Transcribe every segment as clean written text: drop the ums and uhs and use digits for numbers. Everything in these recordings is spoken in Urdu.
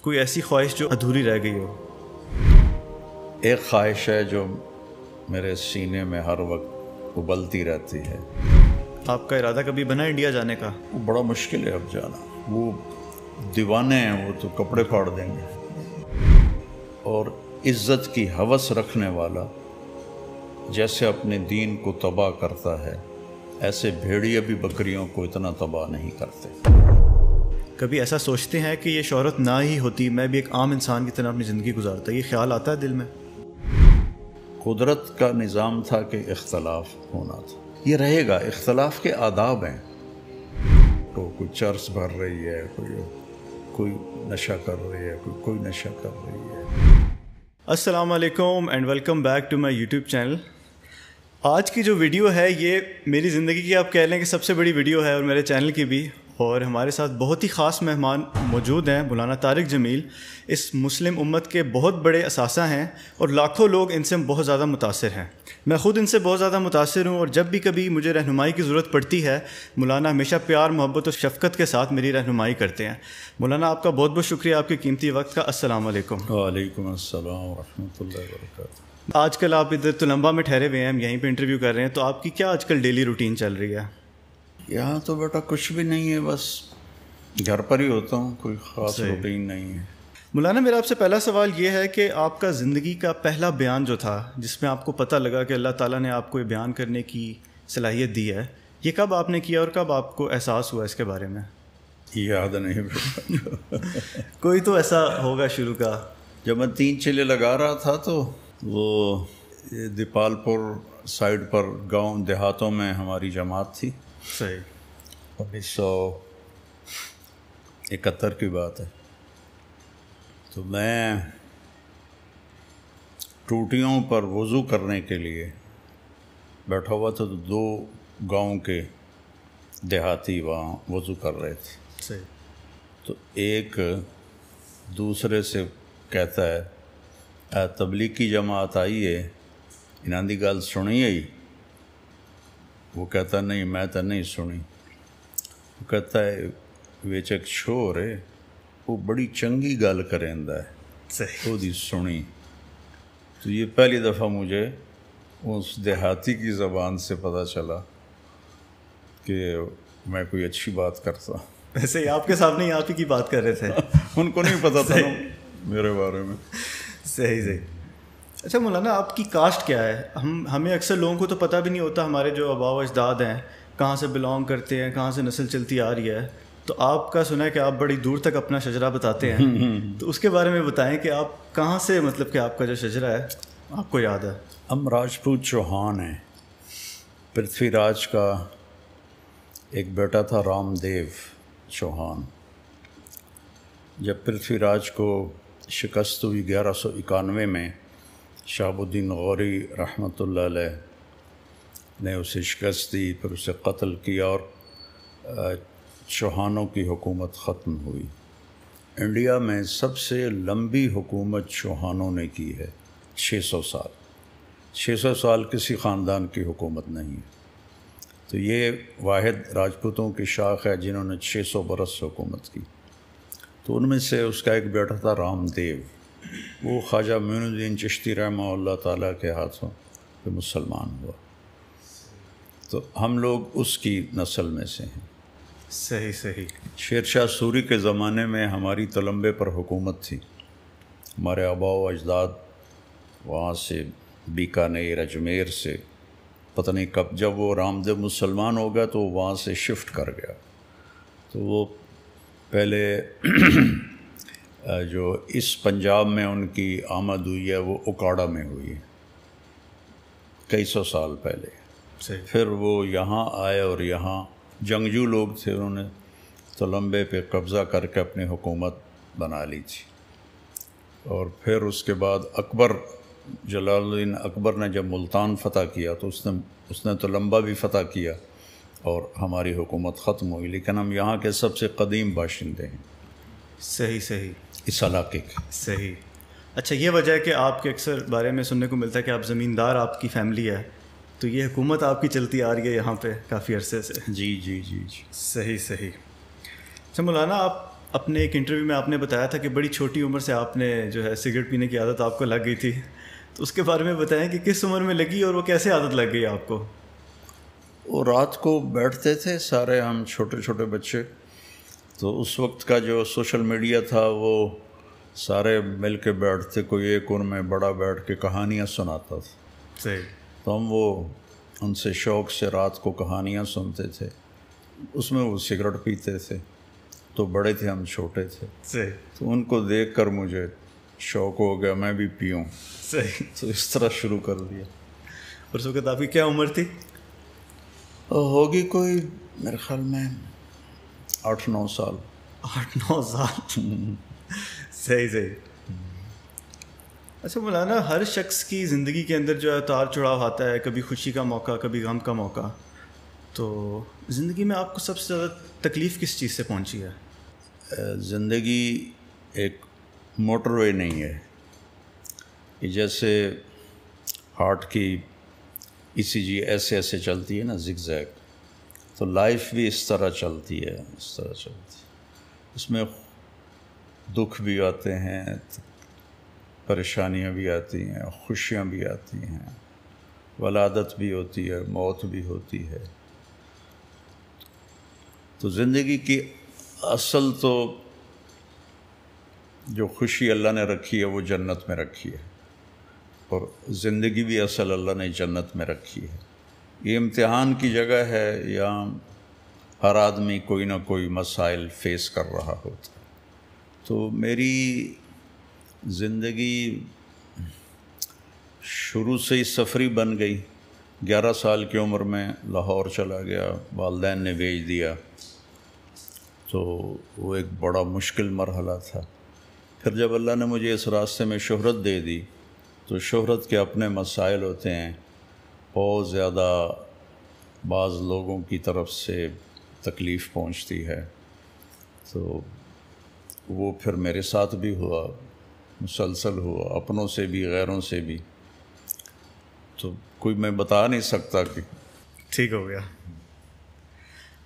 کوئی ایسی خواہش جو ادھوری رہ گئی ہو؟ ایک خواہش ہے جو میرے سینے میں ہر وقت ابلتی رہتی ہے۔ آپ کا ارادہ کبھی بنا انڈیا جانے کا؟ وہ بڑا مشکل ہے اب جانا، وہ دیوانے ہیں، وہ تو کپڑے پھاڑ دیں گے۔ اور عزت کی ہوس رکھنے والا جیسے اپنے دین کو تباہ کرتا ہے، ایسے بھیڑیے بھی بکریوں کو اتنا تباہ نہیں کرتے۔ کبھی ایسا سوچتے ہیں کہ یہ شہرت نہ ہی ہوتی میں بھی ایک عام انسان کی طرح اپنی زندگی گزارتا؟ یہ خیال آتا ہے دل میں؟ قدرت کا نظام تھا کہ اختلاف ہونا تھا، یہ رہے گا۔ اختلاف کے آداب ہیں، تو کوئی چرس بھر رہی ہے، کوئی نشہ کر رہی ہے، کوئی نشہ کر رہی ہے۔ السلام علیکم and welcome back to my YouTube channel. آج کی جو ویڈیو ہے یہ میری زندگی کی آپ کہہ لیں کہ سب سے بڑی ویڈیو ہے، اور میرے چینل کی بھی، اور ہمارے ساتھ بہت ہی خاص مہمان موجود ہیں۔ مولانا طارق جمیل اس مسلم امت کے بہت بڑے اثاثہ ہیں، اور لاکھوں لوگ ان سے بہت زیادہ متاثر ہیں۔ میں خود ان سے بہت زیادہ متاثر ہوں، اور جب بھی کبھی مجھے رہنمائی کی ضرورت پڑتی ہے، مولانا ہمیشہ پیار، محبت اور شفقت کے ساتھ میری رہنمائی کرتے ہیں۔ مولانا آپ کا بہت بہت شکریہ آپ کے قیمتی وقت کا۔ السلام علیکم۔ وعلیکم السلام ورحمۃ اللہ وبرکاتہ۔ آج کل آپ ادھر تلمبہ میں ٹھہرے ہوئے ہیں، ہم یہیں پہ انٹرویو کر رہے ہیں، تو آپ کی کیا آج کل ڈیلی روٹین چل رہی ہے؟ یہاں تو بیٹا کچھ بھی نہیں ہے، بس گھر پر ہی ہوتا ہوں، کوئی خاص روٹین نہیں ہے۔ مولانا میرا آپ سے پہلا سوال یہ ہے کہ آپ کا زندگی کا پہلا بیان جو تھا، جس میں آپ کو پتہ لگا کہ اللہ تعالیٰ نے آپ کو یہ بیان کرنے کی صلاحیت دی ہے، یہ کب آپ نے کیا اور کب آپ کو احساس ہوا اس کے بارے میں؟ یاد نہیں بیٹا۔ کوئی تو ایسا ہوگا شروع کا۔ جب میں 3 چلے لگا رہا تھا تو وہ دیپال پور سائڈ پر گاؤں دیہاتوں میں ہماری جماعت تھی۔ صحیح۔ 1971 کی بات ہے۔ تو میں ٹوٹیوں پر وضو کرنے کے لیے بیٹھا ہوا تھا، تو 2 گاؤں کے دیہاتی وہاں وضو کر رہے تھے۔ صحیح۔ تو ایک دوسرے سے کہتا ہے، تبلیغ کی جماعت آئی ہے، انہاں دی گل سنی ہے؟ وہ کہتا نہیں میں تو نہیں سنی۔ وہ کہتا ہے ویچ ایک شور ہے، وہ بڑی چنگی گل کریندا ہے، صحیح۔ وہ دی سنی۔ تو یہ پہلی دفعہ مجھے اس دیہاتی کی زبان سے پتہ چلا کہ میں کوئی اچھی بات کرتا۔ ویسے ہی آپ کے سامنے ہی آپ ہی کی بات کر رہے تھے۔ ان کو نہیں پتہ تھا میرے بارے میں۔ صحیح صحیح۔ اچھا مولانا آپ کی کاسٹ کیا ہے؟ ہمیں اکثر لوگوں کو تو پتہ بھی نہیں ہوتا، ہمارے جو آباء و اجداد ہیں کہاں سے بلانگ کرتے ہیں، کہاں سے نسل چلتی آ رہی ہے۔ تو آپ کا سنا ہے کہ آپ بڑی دور تک اپنا شجرہ بتاتے ہیں، تو اس کے بارے میں بتائیں کہ آپ کہاں سے، مطلب کہ آپ کا جو شجرہ ہے آپ کو یاد ہے؟ ہم راجپوت چوہان ہیں۔ پرتھوی راج کا ایک بیٹا تھا رام دیو چوہان۔ جب پرتھوی راج کو شکست ہوئی 1191 میں، شہاب الدین غوری رحمۃ اللہ علیہ نے اسے شکست دی، پھر اسے قتل کیا، اور چوہانوں کی حکومت ختم ہوئی۔ انڈیا میں سب سے لمبی حکومت چوہانوں نے کی ہے، 600 سال۔ 600 سال کسی خاندان کی حکومت نہیں ہے۔ تو یہ واحد راجپوتوں کی شاخ ہے جنہوں نے 600 برس حکومت کی۔ تو ان میں سے اس کا ایک بیٹا تھا رام دیو، وہ خواجہ معین الدین چشتی رحمہ اللہ تعالیٰ کے ہاتھوں پہ مسلمان ہوا۔ تو ہم لوگ اس کی نسل میں سے ہیں۔ صحیح صحیح۔ شیر شاہ سوری کے زمانے میں ہماری تلمبے پر حکومت تھی۔ ہمارے آباء و اجداد وہاں سے بیکانیر، اجمیر سے، پتہ نہیں کب، جب وہ رام دیو مسلمان ہو گیا تو وہاں سے شفٹ کر گیا۔ تو وہ پہلے جو اس پنجاب میں ان کی آمد ہوئی ہے وہ اکاڑا میں ہوئی ہے، کئی 100 سال پہلے۔ پھر وہ یہاں آئے، اور یہاں جنگجو لوگ تھے، انہوں نے تلمبے پہ قبضہ کر کے اپنی حکومت بنا لی تھی۔ اور پھر اس کے بعد اکبر، جلال الدین اکبر نے جب ملتان فتح کیا تو اس نے تلمبہ بھی فتح کیا، اور ہماری حکومت ختم ہوئی، لیکن ہم یہاں کے سب سے قدیم باشندے ہیں۔ صحیح صحیح۔ اس علاقے کے۔ صحیح۔ اچھا یہ وجہ ہے کہ آپ کے اکثر بارے میں سننے کو ملتا ہے کہ آپ زمیندار، آپ کی فیملی ہے، تو یہ حکومت آپ کی چلتی آ رہی ہے یہاں پہ کافی عرصے سے۔ جی جی جی جی۔ صحیح صحیح۔ اچھا مولانا آپ اپنے ایک انٹرویو میں آپ نے بتایا تھا کہ بڑی چھوٹی عمر سے آپ نے جو ہے سگریٹ پینے کی عادت آپ کو لگ گئی تھی، تو اس کے بارے میں بتائیں کہ کس عمر میں لگی اور وہ کیسے عادت لگ گئی آپ کو؟ وہ رات کو بیٹھتے تھے سارے ہم چھوٹے چھوٹے بچے، تو اس وقت کا جو سوشل میڈیا تھا وہ سارے مل کے بیٹھتے، کوئی ایک ان میں بڑا بیٹھ کے کہانیاں سناتا تھا، صحیح. تو ہم وہ ان سے شوق سے رات کو کہانیاں سنتے تھے، اس میں وہ سگریٹ پیتے تھے، تو بڑے تھے ہم چھوٹے تھے، صحیح. تو ان کو دیکھ کر مجھے شوق ہو گیا میں بھی پیوں، صحیح. تو اس طرح شروع کر دیا. اور اس وقت آپ کی کیا عمر تھی؟ ہوگی کوئی میرے خیال میں 8-9 سال. 8-9 سال. صحیح صحیح. اچھا مولانا، ہر شخص کی زندگی کے اندر جو ہے اتار چڑھاؤ آتا ہے، کبھی خوشی کا موقع، کبھی غم کا موقع. تو زندگی میں آپ کو سب سے زیادہ تکلیف کس چیز سے پہنچی ہے؟ زندگی ایک موٹر وے نہیں ہے کہ جیسے ہارٹ کی ECG ایسے ایسے چلتی ہے نا زگ زیگ، تو لائف بھی اس طرح چلتی ہے، اس طرح چلتی ہے. اس میں دکھ بھی آتے ہیں، پریشانیاں بھی آتی ہیں، خوشیاں بھی آتی ہیں، ولادت بھی ہوتی ہے، موت بھی ہوتی ہے. تو زندگی کی اصل تو جو خوشی اللہ نے رکھی ہے وہ جنت میں رکھی ہے، اور زندگی بھی اصل اللہ نے جنت میں رکھی ہے. یہ امتحان کی جگہ ہے، یہاں ہر آدمی کوئی نہ کوئی مسائل فیس کر رہا ہوتا ہے. تو میری زندگی شروع سے ہی سفری بن گئی. 11 سال کی عمر میں لاہور چلا گیا، والدین نے بھیج دیا، تو وہ ایک بڑا مشکل مرحلہ تھا. پھر جب اللہ نے مجھے اس راستے میں شہرت دے دی، تو شہرت کے اپنے مسائل ہوتے ہیں، بہت زیادہ بعض لوگوں کی طرف سے تکلیف پہنچتی ہے. تو وہ پھر میرے ساتھ بھی ہوا، مسلسل ہوا، اپنوں سے بھی غیروں سے بھی. تو کوئی میں بتا نہیں سکتا کہ ٹھیک ہو گیا.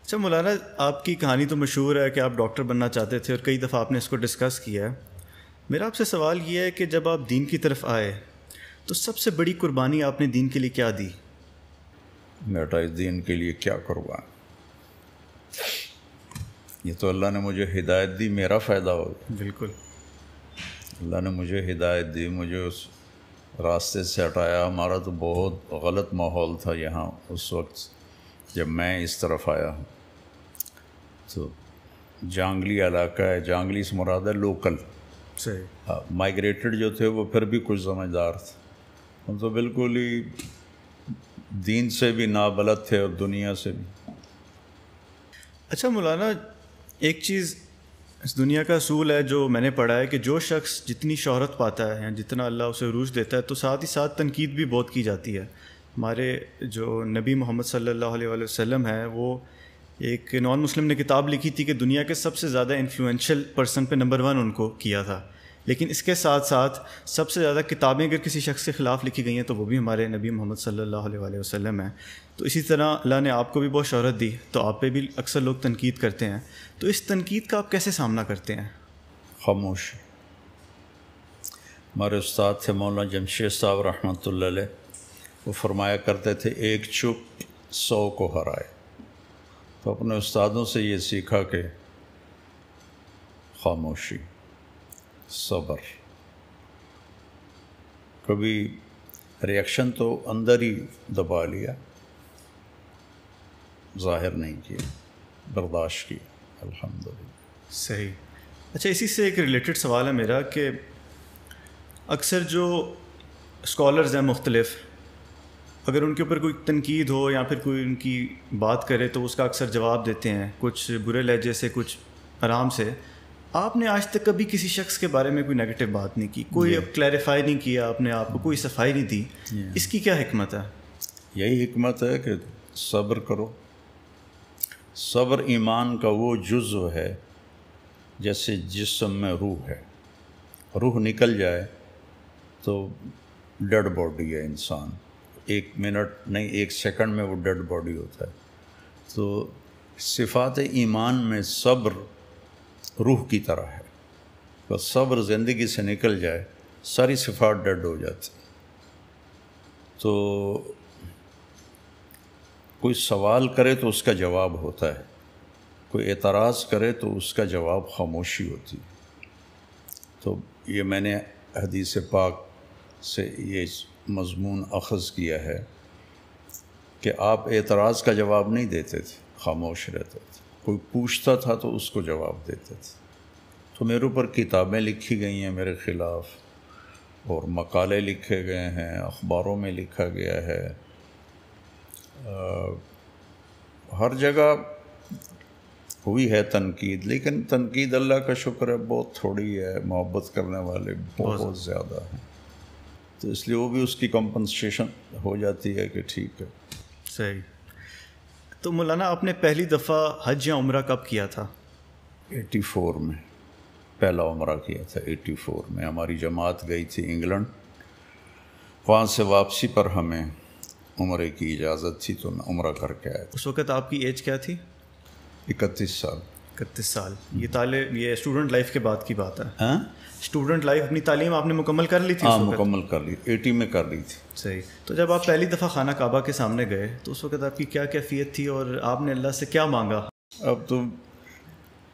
اچھا مولانا، آپ کی کہانی تو مشہور ہے کہ آپ ڈاکٹر بننا چاہتے تھے، اور کئی دفعہ آپ نے اس کو ڈسکس کیا ہے. میرا آپ سے سوال یہ ہے کہ جب آپ دین کی طرف آئے تو سب سے بڑی قربانی آپ نے دین کے لیے کیا دی؟ بیٹا اس دین کے لیے کیا قربان، یہ تو اللہ نے مجھے ہدایت دی، میرا فائدہ ہو. بالکل. اللہ نے مجھے ہدایت دی، مجھے اس راستے سے ہٹایا. ہمارا تو بہت غلط ماحول تھا یہاں اس وقت جب میں اس طرف آیا ہوں. تو جانگلی علاقہ ہے، جانگلی سے مراد ہے لوکل. صحیح. مائگریٹڈ جو تھے وہ پھر بھی کچھ سمجھدار تھے، ہم تو بالکل ہی دین سے بھی نابلد تھے اور دنیا سے بھی. اچھا مولانا، ایک چیز اس دنیا کا اصول ہے جو میں نے پڑھا ہے کہ جو شخص جتنی شہرت پاتا ہے یا جتنا اللہ اسے عروج دیتا ہے، تو ساتھ ہی ساتھ تنقید بھی بہت کی جاتی ہے. ہمارے جو نبی محمد صلی اللہ علیہ وآلہ وسلم ہیں، وہ ایک نان مسلم نے کتاب لکھی تھی کہ دنیا کے سب سے زیادہ انفلوئنشل پرسن پہ نمبر 1 ان کو کیا تھا. لیکن اس کے ساتھ ساتھ سب سے زیادہ کتابیں اگر کسی شخص کے خلاف لکھی گئی ہیں تو وہ بھی ہمارے نبی محمد صلی اللہ علیہ وآلہ وسلم ہیں. تو اسی طرح اللہ نے آپ کو بھی بہت شہرت دی، تو آپ پہ بھی اکثر لوگ تنقید کرتے ہیں. تو اس تنقید کا آپ کیسے سامنا کرتے ہیں؟ خاموش. ہمارے استاد تھے مولانا جمشید صاحب رحمۃ اللہ علیہ، وہ فرمایا کرتے تھے ایک چپ 100 کو ہرائے. تو اپنے استادوں سے یہ سیکھا کہ خاموشی، صبر. کبھی ریئیکشن تو اندر ہی دبا لیا، ظاہر نہیں کیا، برداشت کی، الحمدللہ. صحیح. اچھا، اسی سے ایک ریلیٹڈ سوال ہے میرا کہ اکثر جو اسکالرز ہیں مختلف، اگر ان کے اوپر کوئی تنقید ہو یا پھر کوئی ان کی بات کرے تو اس کا اکثر جواب دیتے ہیں، کچھ برے لہجے سے، کچھ آرام سے. آپ نے آج تک کبھی کسی شخص کے بارے میں کوئی نیگیٹو بات نہیں کی، کوئی کلیریفائی نہیں کیا اپنے آپ کو، کوئی صفائی نہیں دی. اس کی کیا حکمت ہے؟ یہی حکمت ہے کہ صبر کرو. صبر ایمان کا وہ جزو ہے جیسے جسم میں روح ہے. روح نکل جائے تو ڈیڈ باڈی ہے انسان، 1 منٹ نہیں 1 سیکنڈ میں وہ ڈیڈ باڈی ہوتا ہے. تو صفات ایمان میں صبر روح کی طرح ہے، بس صبر زندگی سے نکل جائے ساری صفات ڈیڈ ہو جاتی۔ تو کوئی سوال کرے تو اس کا جواب ہوتا ہے، کوئی اعتراض کرے تو اس کا جواب خاموشی ہوتی ہے۔ تو یہ میں نے حدیث پاک سے یہ مضمون اخذ کیا ہے کہ آپ اعتراض کا جواب نہیں دیتے تھے، خاموش رہتے تھے، کوئی پوچھتا تھا تو اس کو جواب دیتے تھے۔ تو میرے اوپر کتابیں لکھی گئی ہیں میرے خلاف، اور مقالے لکھے گئے ہیں، اخباروں میں لکھا گیا ہے، ہر جگہ ہوئی ہے تنقید، لیکن تنقید اللہ کا شکر ہے بہت تھوڑی ہے، محبت کرنے والے بہت زیادہ ہیں، تو اس لیے وہ بھی اس کی کمپنسیشن ہو جاتی ہے کہ ٹھیک ہے۔ صحیح۔ تو مولانا آپ نے پہلی دفعہ حج یا عمرہ کب کیا تھا؟ 84 میں پہلا عمرہ کیا تھا، 84 میں ہماری جماعت گئی تھی انگلینڈ، وہاں سے واپسی پر ہمیں عمرے کی اجازت تھی تو میں عمرہ کر کے آیا تھا۔ اس وقت آپ کی ایج کیا تھی؟ 31 سال۔ 31 سال، یہ اسٹوڈنٹ لائف کے بعد کی بات ہے؟ ہاں، اسٹوڈنٹ لائف، اپنی تعلیم آپ نے مکمل کر لی تھی؟ ہاں مکمل کر لی، 80 میں کر لی تھی۔ صحیح۔ تو جب آپ پہلی دفعہ خانہ کعبہ کے سامنے گئے تو اس وقت آپ کی کیا کیفیت تھی اور آپ نے اللہ سے کیا مانگا؟ اب تم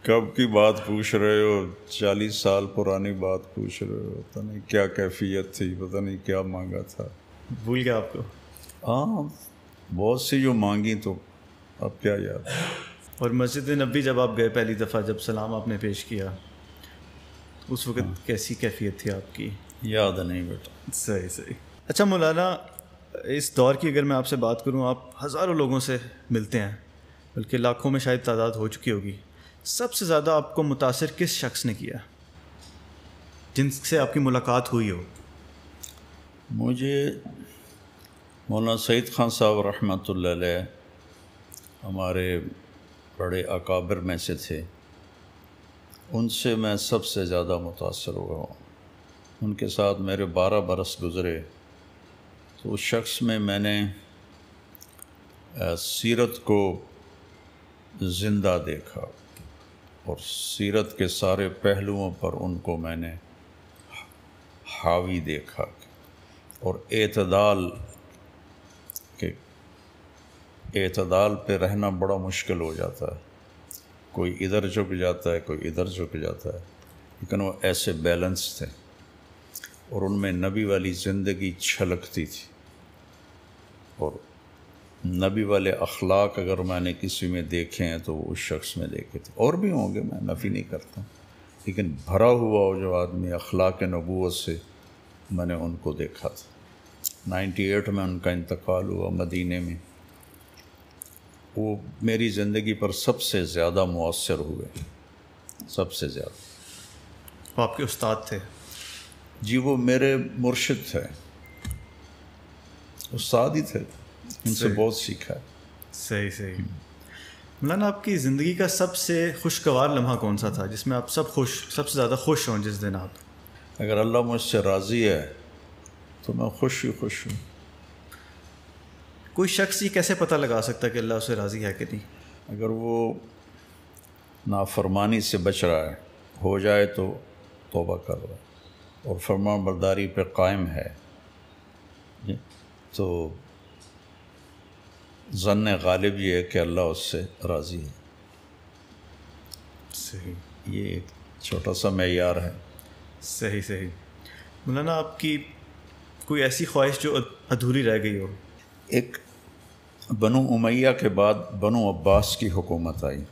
کب کی بات پوچھ رہے ہو، 40 سال پرانی بات پوچھ رہے ہو، پتہ نہیں کیا کیفیت تھی، پتہ نہیں کیا مانگا تھا، بھول گیا آپ کو؟ ہاں بہت سی جو مانگی تو اب کیا یاد۔ اور مسجد نبی جب آپ گئے پہلی دفعہ، جب سلام آپ نے پیش کیا، اس وقت کیسی کیفیت تھی آپ کی؟ یاد نہیں بیٹا۔ صحیح صحیح۔ اچھا مولانا، اس دور کی اگر میں آپ سے بات کروں، آپ ہزاروں لوگوں سے ملتے ہیں، بلکہ لاکھوں میں شاید تعداد ہو چکی ہوگی، سب سے زیادہ آپ کو متاثر کس شخص نے کیا جن سے آپ کی ملاقات ہوئی ہو؟ مجھے مولانا سعید خان صاحب رحمۃ اللہ علیہ ہمارے بڑے اکابر میں سے تھے، ان سے میں سب سے زیادہ متاثر ہوا ہوں۔ ان کے ساتھ میرے 12 برس گزرے، تو اس شخص میں نے سیرت کو زندہ دیکھا، اور سیرت کے سارے پہلوؤں پر ان کو میں نے حاوی دیکھا، اور اعتدال پہ رہنا بڑا مشکل ہو جاتا ہے، کوئی ادھر جھک جاتا ہے، کوئی ادھر جھک جاتا ہے، لیکن وہ ایسے بیلنس تھے، اور ان میں نبی والی زندگی چھلکتی تھی، اور نبی والے اخلاق اگر میں نے کسی میں دیکھے ہیں تو وہ اس شخص میں دیکھے تھے، اور بھی ہوں گے، میں نفی نہیں کرتا، لیکن بھرا ہوا وہ جو آدمی اخلاق نبوت سے، میں نے ان کو دیکھا تھا۔ 98 میں ان کا انتقال ہوا مدینے میں، وہ میری زندگی پر سب سے زیادہ مؤثر ہوئے، سب سے زیادہ۔ وہ آپ کے استاد تھے؟ جی، وہ میرے مرشد تھے، استاد ہی تھے، ان سے بہت سیکھا ہے۔ صحیح صحیح۔ مولانا، آپ کی زندگی کا سب سے خوشگوار لمحہ کون سا تھا جس میں آپ سب سے زیادہ خوش ہوں جس دن آپ؟ اگر اللہ مجھ سے راضی ہے تو میں خوش ہی خوش ہوں۔ کوئی شخص یہ کیسے پتہ لگا سکتا ہے کہ اللہ اسے راضی ہے کہ نہیں؟ اگر وہ نافرمانی سے بچ رہا ہے، ہو جائے تو توبہ کر رہا ہے، اور فرمان برداری پہ قائم ہے، تو ظن غالب یہ ہے کہ اللہ اس سے راضی ہے۔ صحیح، یہ ایک چھوٹا سا معیار ہے۔ صحیح صحیح۔ مولانا، آپ کی کوئی ایسی خواہش جو ادھوری رہ گئی ہو؟ ایک بنو امیہ کے بعد بنو عباس کی حکومت آئی،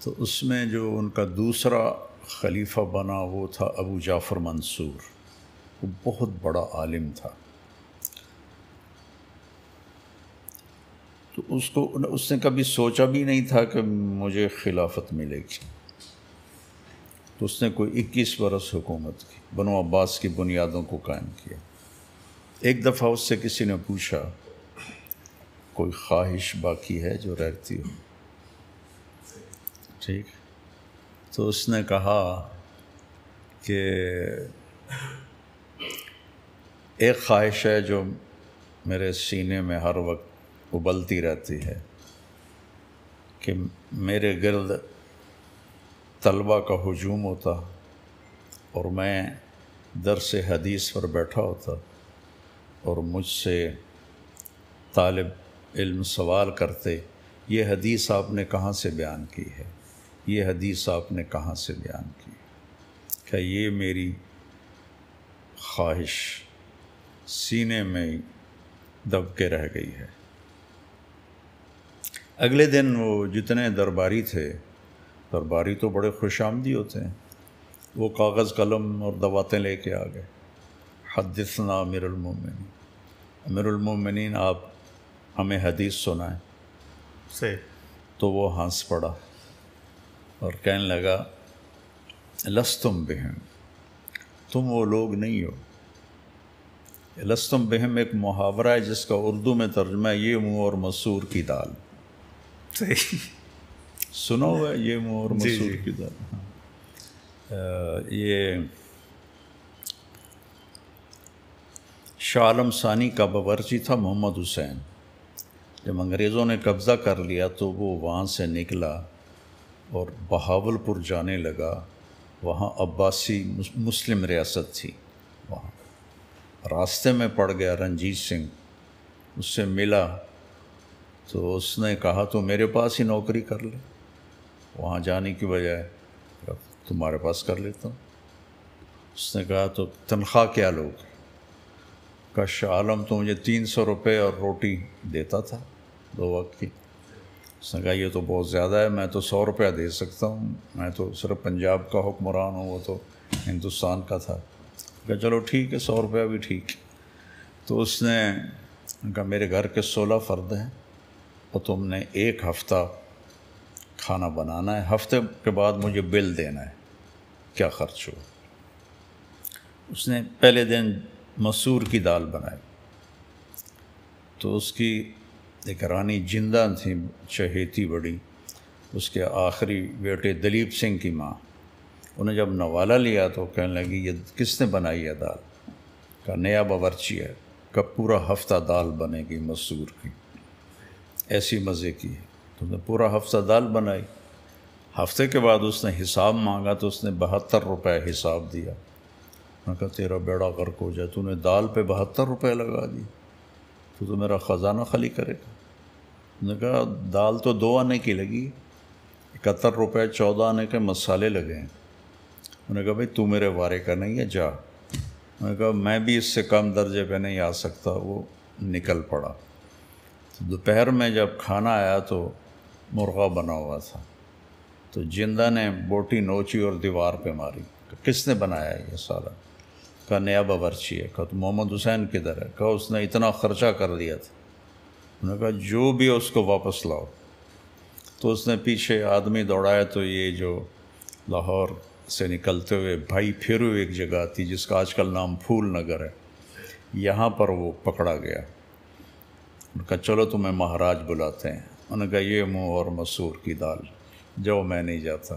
تو اس میں جو ان کا دوسرا خلیفہ بنا وہ تھا ابو جعفر منصور، وہ بہت بڑا عالم تھا، تو اس نے کبھی سوچا بھی نہیں تھا کہ مجھے خلافت ملے گی، تو اس نے کوئی 21 برس حکومت کی، بنو عباس کی بنیادوں کو قائم کیا۔ ایک دفعہ اس سے کسی نے پوچھا کوئی خواہش باقی ہے جو رہتی ہو؟ ٹھیک، تو اس نے کہا کہ ایک خواہش ہے جو میرے سینے میں ہر وقت ابلتی رہتی ہے، کہ میرے گرد طلبہ کا ہجوم ہوتا اور میں درس حدیث پر بیٹھا ہوتا اور مجھ سے طالب علم سوال کرتے، یہ حدیث آپ نے کہاں سے بیان کی ہے، یہ حدیث آپ نے کہاں سے بیان کی؟ کہ یہ میری خواہش سینے میں دب کے رہ گئی ہے۔ اگلے دن وہ جتنے درباری تھے، درباری تو بڑے خوش آمدی ہوتے ہیں، وہ کاغذ قلم اور دواتیں لے کے آ گئے۔ حدثنا امیر المومنین، امیر المومنین آپ ہمیں حدیث سنائیں۔ صحیح۔ تو وہ ہنس پڑا اور کہنے لگا لستم بہم، تم وہ لوگ نہیں ہو۔ لستم بہم ایک محاورہ ہے جس کا اردو میں ترجمہ ہے یہ منہ اور مسور کی دال۔ صحیح، سنا ہوا ہے یہ منہ اور مسور کی دال؟ یہ شاہ عالم ثانی کا باورچی تھا محمد حسین، جب انگریزوں نے قبضہ کر لیا تو وہ وہاں سے نکلا اور بہاول پور جانے لگا، وہاں عباسی مسلم ریاست تھی، وہاں راستے میں پڑ گیا رنجیت سنگھ، اس سے ملا تو اس نے کہا تو میرے پاس ہی نوکری کر لے، وہاں جانے کی بجائے تمہارے پاس کر لیتا ہوں۔ اس نے کہا تو تنخواہ کیا لوگ؟ کہا شاہ عالم تو مجھے 300 روپے اور روٹی دیتا تھا 2 وقت کی۔ اس نے کہا یہ تو بہت زیادہ ہے، میں تو 100 روپیہ دے سکتا ہوں، میں تو صرف پنجاب کا حکمران ہوں، وہ تو ہندوستان کا تھا۔ کہا چلو ٹھیک ہے، 100 روپیہ بھی ٹھیک۔ تو اس نے کہا میرے گھر کے 16 فرد ہیں اور تم نے 1 ہفتہ کھانا بنانا ہے، ہفتے کے بعد مجھے بل دینا ہے کیا خرچ ہو۔ اس نے پہلے دن مسور کی دال بنائی، تو اس کی ایک رانی جندہ تھی چہیتی بڑی، اس کے آخری بیٹے دلیپ سنگھ کی ماں، انہیں جب نوالا لیا تو کہنے لگی یہ کس نے بنائی ہے دال؟ کہا نیا باورچی ہے، کہ پورا ہفتہ دال بنے گی مسور کی، ایسی مزے کی ہے۔ تو نے پورا ہفتہ دال بنائی، ہفتے کے بعد اس نے حساب مانگا تو اس نے 72 روپے حساب دیا۔ میں کہا تیرا بیڑا غرق ہو جائے، تو نے دال پہ 72 روپے لگا دی، تو میرا خزانہ خالی کرے گا۔ نے کہا دال تو 2 آنے کی لگی، 71 روپے 14 آنے کے مسالے لگے ہیں۔ انہوں نے کہا بھائی تو میرے وارے کا نہیں ہے، جا۔ میں نے کہا میں بھی اس سے کم درجے پہ نہیں آ سکتا، وہ نکل پڑا۔ دوپہر میں جب کھانا آیا تو مرغا بنا ہوا تھا، تو جندہ نے بوٹی نوچی اور دیوار پہ ماری، کس نے بنایا ہے یہ سالہ؟ کہا نیا باورچی ہے۔ کہا تو محمد حسین کدھر ہے؟ کہا اس نے اتنا خرچہ کر دیا تھا۔ انہوں نے کہا جو بھی اس کو واپس لاؤ۔ تو اس نے پیچھے آدمی دوڑایا تو یہ جو لاہور سے نکلتے ہوئے بھائی پھیرو ایک جگہ تھی جس کا آج کل نام پھول نگر ہے، یہاں پر وہ پکڑا گیا۔ انہوں نے کہا چلو تمہیں مہاراج بلاتے ہیں۔ انہوں نے کہا یہ منہ اور مسور کی دال، جو میں نہیں جاتا،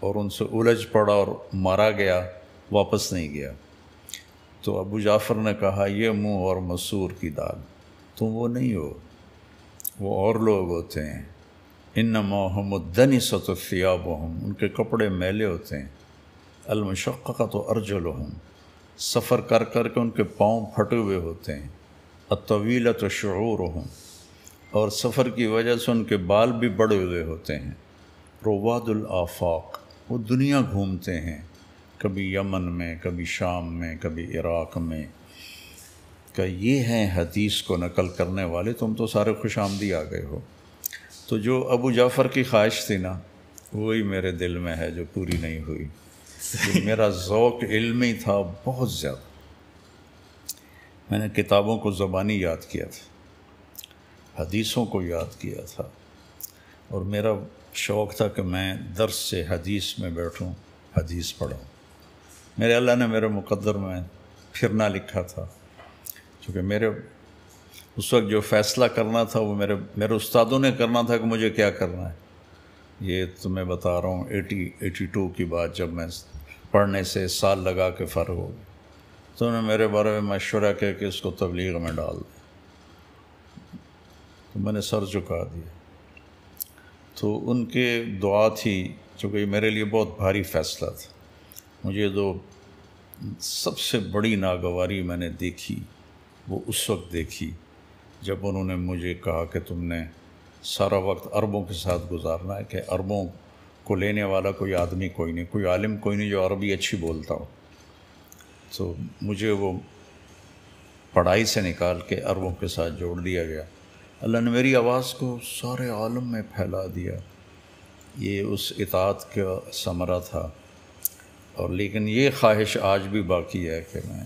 اور ان سے الجھ پڑا اور مارا گیا، واپس نہیں گیا۔ تو ابو جعفر نے کہا یہ منہ اور مسور کی دال، تم وہ نہیں ہو، وہ اور لوگ ہوتے ہیں۔ انما هم الدنسۃ ثیابهم، ان کے کپڑے میلے ہوتے ہیں۔ المشققۃ ارجلهم، سفر کر کر کے ان کے پاؤں پھٹے ہوئے ہوتے ہیں۔ الطویلۃ شعورهم، اور سفر کی وجہ سے ان کے بال بھی بڑے ہوئے ہوتے ہیں۔ رواد الآفاق، وہ دنیا گھومتے ہیں، کبھی یمن میں، کبھی شام میں، کبھی عراق میں۔ کہ یہ ہیں حدیث کو نقل کرنے والے، تم تو سارے خوش آمدی آ گئے ہو۔ تو جو ابو جعفر کی خواہش تھی نا، وہی میرے دل میں ہے جو پوری نہیں ہوئی۔ میرا ذوق علمی تھا بہت زیادہ، میں نے کتابوں کو زبانی یاد کیا تھا، حدیثوں کو یاد کیا تھا، اور میرا شوق تھا کہ میں درس سے حدیث میں بیٹھوں، حدیث پڑھوں۔ میرے اللہ نے میرے مقدر میں پھرنا لکھا تھا، کیونکہ میرے اس وقت جو فیصلہ کرنا تھا وہ میرے استادوں نے کرنا تھا کہ مجھے کیا کرنا ہے۔ یہ تو میں بتا رہا ہوں 82 کی بات، جب میں پڑھنے سے سال لگا کے فارغ ہو گیا، تو انہوں نے میرے بارے میں مشورہ کیا کہ اس کو تبلیغ میں ڈال دیں، تو میں نے سر جھکا دیا۔ تو ان کے دعا تھی چونکہ یہ میرے لیے بہت بھاری فیصلہ تھا. مجھے تو سب سے بڑی ناگواری میں نے دیکھی وہ اس وقت دیکھی جب انہوں نے مجھے کہا کہ تم نے سارا وقت عربوں کے ساتھ گزارنا ہے، کہ عربوں کو لینے والا کوئی آدمی کوئی نہیں، کوئی عالم کوئی نہیں جو عربی اچھی بولتا ہو. تو مجھے وہ پڑھائی سے نکال کے عربوں کے ساتھ جوڑ دیا گیا. اللہ نے میری آواز کو سارے عالم میں پھیلا دیا. یہ اس اطاعت کا ثمرہ تھا. اور لیکن یہ خواہش آج بھی باقی ہے کہ میں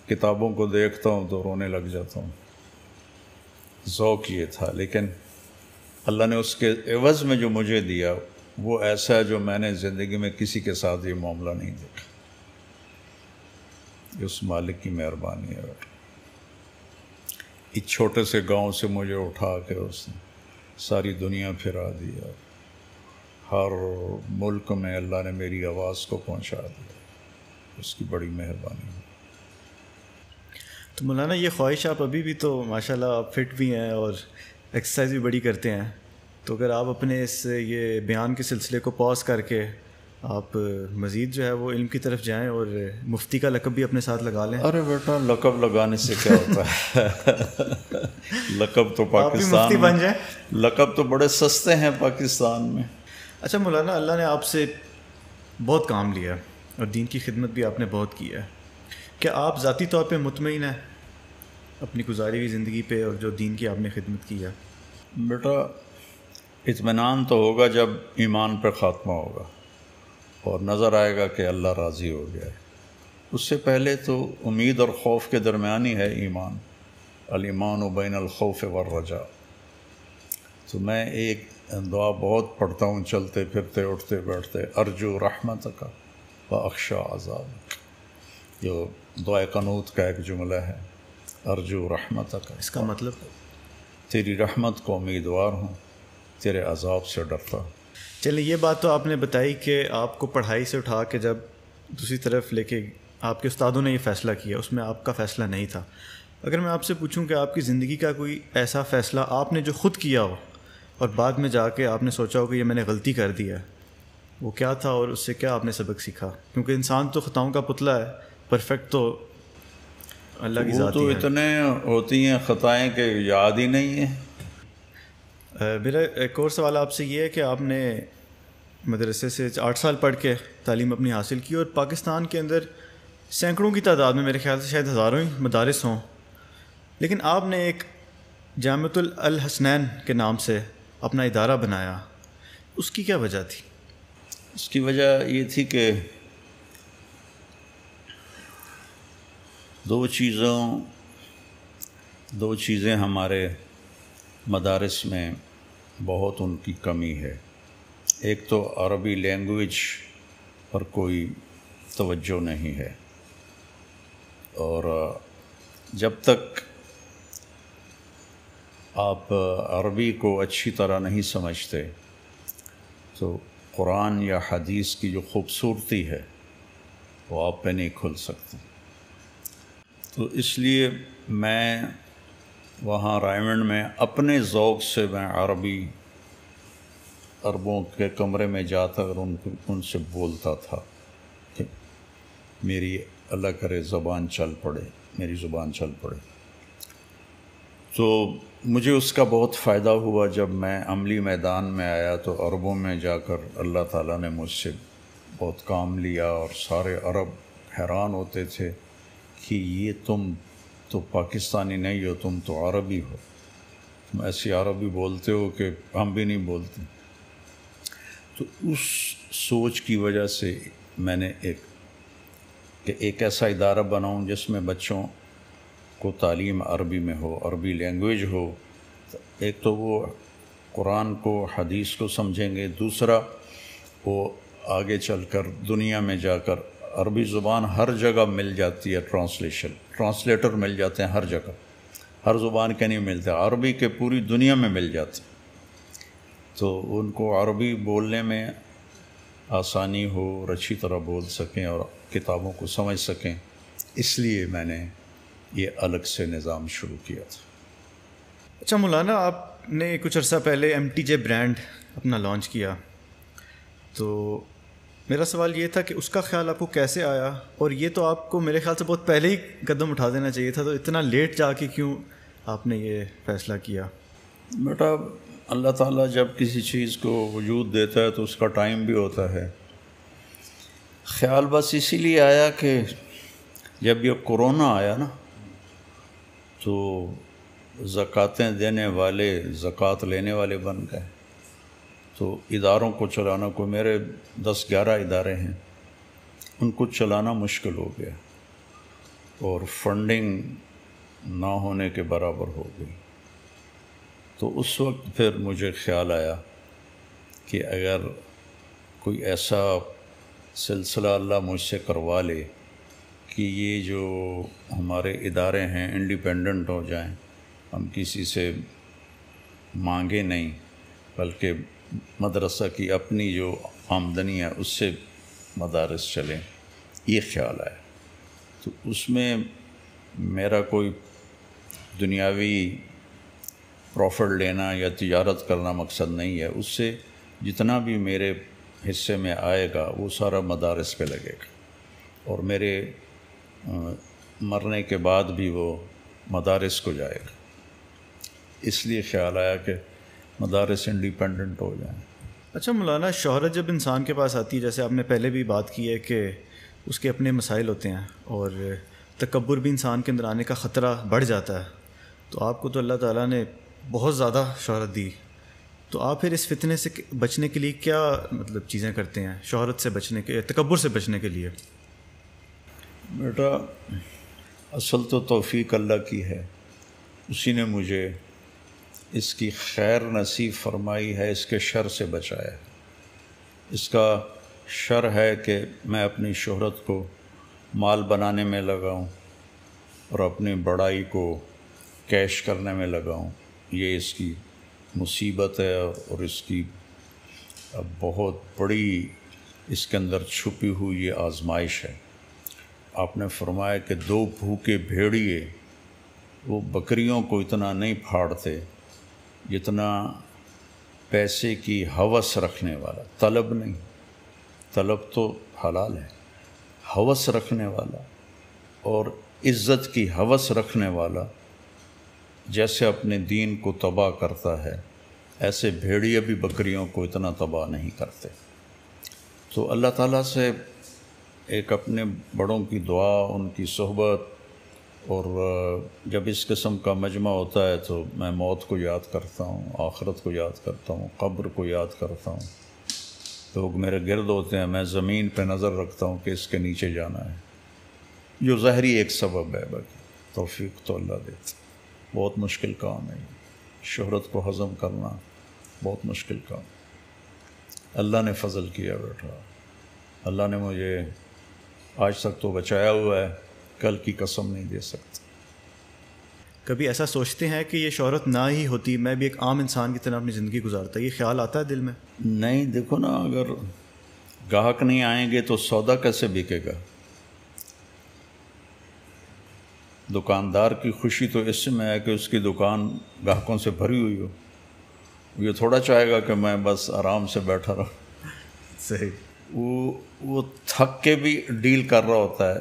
کتابوں کو دیکھتا ہوں تو رونے لگ جاتا ہوں. ذوق یہ تھا، لیکن اللہ نے اس کے عوض میں جو مجھے دیا وہ ایسا ہے جو میں نے زندگی میں کسی کے ساتھ یہ معاملہ نہیں دیکھا. یہ اس مالک کی مہربانی ہے. ایک چھوٹے سے گاؤں سے مجھے اٹھا کے اس نے ساری دنیا پھرا دیا. ہر ملک میں اللہ نے میری آواز کو پہنچا دیا. اس کی بڑی مہربانی ہے. تو مولانا یہ خواہش آپ ابھی بھی تو ماشاءاللہ آپ فٹ بھی ہیں اور ایکسرسائز بھی بڑی کرتے ہیں، تو اگر آپ اپنے اس یہ بیان کے سلسلے کو پاز کر کے آپ مزید جو ہے وہ علم کی طرف جائیں اور مفتی کا لقب بھی اپنے ساتھ لگا لیں. ارے بیٹا لقب لگانے سے کیا ہوتا ہے؟ لقب تو پاکستان مفتی بن جائیں. لقب تو بڑے سستے ہیں پاکستان میں. اچھا مولانا، اللہ نے آپ سے بہت کام لیا اور دین کی خدمت بھی آپ نے بہت کی ہے. کیا آپ ذاتی طور پہ مطمئن ہیں اپنی گزاری ہوئی زندگی پہ اور جو دین کی آپ نے خدمت کی ہے؟ بیٹا اطمینان تو ہوگا جب ایمان پر خاتمہ ہوگا اور نظر آئے گا کہ اللہ راضی ہو گیا ہے. اس سے پہلے تو امید اور خوف کے درمیان ہی ہے ایمان. الایمان بین الخوف والرجاء. تو میں ایک دعا بہت پڑھتا ہوں چلتے پھرتے اٹھتے بیٹھتے، ارجو رحمتک واخشی عذابک. جو دعائے قنوت کا ایک جملہ ہے، ارجو رحمتک. اس کا مطلب تیری رحمت کو امیدوار ہوں، تیرے عذاب سے ڈرتا ہوں. چلیں، یہ بات تو آپ نے بتائی کہ آپ کو پڑھائی سے اٹھا کے جب دوسری طرف لے کے آپ کے استادوں نے یہ فیصلہ کیا، اس میں آپ کا فیصلہ نہیں تھا. اگر میں آپ سے پوچھوں کہ آپ کی زندگی کا کوئی ایسا فیصلہ آپ نے جو خود کیا ہو اور بعد میں جا کے آپ نے سوچا ہو کہ یہ میں نے غلطی کر دی ہے، وہ کیا تھا اور اس سے کیا آپ نے سبق سیکھا؟ کیونکہ انسان تو خطاؤں کا پتلا ہے، پرفیکٹ تو اللہ کی ذات ہی ہے. وہ تو اتنے ہوتی ہیں خطائیں کہ یاد ہی نہیں ہیں. میرا ایک اور سوال آپ سے یہ ہے کہ آپ نے مدرسے سے 8 سال پڑھ کے تعلیم اپنی حاصل کی اور پاکستان کے اندر سینکڑوں کی تعداد میں، میرے خیال سے شاید ہزاروں ہی مدارس ہوں، لیکن آپ نے ایک جامعۃ الحسنین کے نام سے اپنا ادارہ بنایا. اس کی کیا وجہ تھی؟ اس کی وجہ یہ تھی کہ دو چیزیں ہمارے مدارس میں بہت ان کی کمی ہے. ایک تو عربی لینگویج پر کوئی توجہ نہیں ہے، اور جب تک آپ عربی کو اچھی طرح نہیں سمجھتے تو قرآن یا حدیث کی جو خوبصورتی ہے وہ آپ پہ نہیں کھل سکتی. تو اس لیے میں وہاں رائمنڈ میں اپنے ذوق سے میں عربوں کے کمرے میں جاتا اور ان سے بولتا تھا کہ میری اللہ کرے میری زبان چل پڑے. تو مجھے اس کا بہت فائدہ ہوا. جب میں عملی میدان میں آیا تو عربوں میں جا کر اللہ تعالیٰ نے مجھ سے بہت کام لیا، اور سارے عرب حیران ہوتے تھے کہ یہ تم تو پاکستانی نہیں ہو، تم تو عربی ہو، تم ایسی عربی بولتے ہو کہ ہم بھی نہیں بولتے. تو اس سوچ کی وجہ سے میں نے ایک ایسا ادارہ بناؤں جس میں بچوں کو تعلیم عربی میں ہو، عربی لینگویج ہو. ایک تو وہ قرآن کو حدیث کو سمجھیں گے، دوسرا وہ آگے چل کر دنیا میں جا کر عربی زبان ہر جگہ مل جاتی ہے، ٹرانسلیٹر مل جاتے ہیں ہر جگہ، ہر زبان کے نہیں ملتے، عربی کے پوری دنیا میں مل جاتے، تو ان کو عربی بولنے میں آسانی ہو اور اچھی طرح بول سکیں اور کتابوں کو سمجھ سکیں. اس لیے میں نے یہ الگ سے نظام شروع کیا تھا. اچھا مولانا، آپ نے کچھ عرصہ پہلے MTJ برانڈ اپنا لانچ کیا. تو میرا سوال یہ تھا کہ اس کا خیال آپ کو کیسے آیا، اور یہ تو آپ کو میرے خیال سے بہت پہلے ہی قدم اٹھا دینا چاہیے تھا، تو اتنا لیٹ جا کے کیوں آپ نے یہ فیصلہ کیا؟ بیٹا اللہ تعالیٰ جب کسی چیز کو وجود دیتا ہے تو اس کا ٹائم بھی ہوتا ہے. خیال بس اسی لیے آیا کہ جب یہ کورونا آیا نا تو زکوٰۃیں دینے والے زکوٰۃ لینے والے بن گئے، تو اداروں کو چلانا، کوئی میرے 10-11 ادارے ہیں، ان کو چلانا مشکل ہو گیا اور فنڈنگ نہ ہونے کے برابر ہو گئی. تو اس وقت پھر مجھے خیال آیا کہ اگر کوئی ایسا سلسلہ اللہ مجھ سے کروا لے کہ یہ جو ہمارے ادارے ہیں انڈیپینڈنٹ ہو جائیں، ہم کسی سے مانگے نہیں بلکہ مدرسہ کی اپنی جو آمدنی ہے اس سے مدارس چلیں، یہ خیال آیا. تو اس میں میرا کوئی دنیاوی پروفٹ لینا یا تجارت کرنا مقصد نہیں ہے. اس سے جتنا بھی میرے حصے میں آئے گا وہ سارا مدارس پہ لگے گا، اور میرے مرنے کے بعد بھی وہ مدارس کو جائے گا. اس لیے خیال آیا کہ مدارس انڈیپینڈنٹ ہو جائیں. اچھا مولانا، شہرت جب انسان کے پاس آتی ہے، جیسے آپ نے پہلے بھی بات کی ہے کہ اس کے اپنے مسائل ہوتے ہیں اور تکبر بھی انسان کے اندر آنے کا خطرہ بڑھ جاتا ہے، تو آپ کو تو اللہ تعالیٰ نے بہت زیادہ شہرت دی، تو آپ پھر اس فتنے سے بچنے کے لیے کیا مطلب چیزیں کرتے ہیں، شہرت سے بچنے کے، تکبر سے بچنے کے لیے؟ بیٹا اصل تو توفیق اللہ کی ہے، اسی نے مجھے اس کی خیر نصیب فرمائی ہے، اس کے شر سے بچایا ہے. اس کا شر ہے کہ میں اپنی شہرت کو مال بنانے میں لگاؤں اور اپنی بڑائی کو کیش کرنے میں لگاؤں. یہ اس کی مصیبت ہے اور اس کی بہت بڑی اس کے اندر چھپی ہوئی یہ آزمائش ہے. آپ نے فرمایا کہ 2 بھوکے بھیڑیے وہ بکریوں کو اتنا نہیں پھاڑتے جتنا پیسے کی ہوس رکھنے والا، طلب نہیں، طلب تو حلال ہے، ہوس رکھنے والا اور عزت کی ہوس رکھنے والا جیسے اپنے دین کو تباہ کرتا ہے، ایسے بھیڑیے بھی بکریوں کو اتنا تباہ نہیں کرتے. تو اللہ تعالیٰ سے ایک اپنے بڑوں کی دعا، ان کی صحبت، اور جب اس قسم کا مجمع ہوتا ہے تو میں موت کو یاد کرتا ہوں، آخرت کو یاد کرتا ہوں، قبر کو یاد کرتا ہوں. لوگ میرے گرد ہوتے ہیں، میں زمین پہ نظر رکھتا ہوں کہ اس کے نیچے جانا ہے، جو ظاہری ایک سبب ہے، باقی توفیق تو اللہ دیتا. بہت مشکل کام ہے، شہرت کو ہضم کرنا بہت مشکل کام. اللہ نے فضل کیا بیٹا، اللہ نے مجھے آج تک تو بچایا ہوا ہے، کل کی قسم نہیں دے سکتا. کبھی ایسا سوچتے ہیں کہ یہ شہرت نہ ہی ہوتی میں بھی ایک عام انسان کی طرح اپنی زندگی گزارتا؟ یہ خیال آتا ہے دل میں؟ نہیں، دیکھو نا، اگر گاہک نہیں آئیں گے تو سودا کیسے بکے گا؟ دکاندار کی خوشی تو اس میں ہے کہ اس کی دکان گاہکوں سے بھری ہوئی ہو. یہ تھوڑا چاہے گا کہ میں بس آرام سے بیٹھا رہوں. صحیح. وہ تھک کے بھی ڈیل کر رہا ہوتا ہے.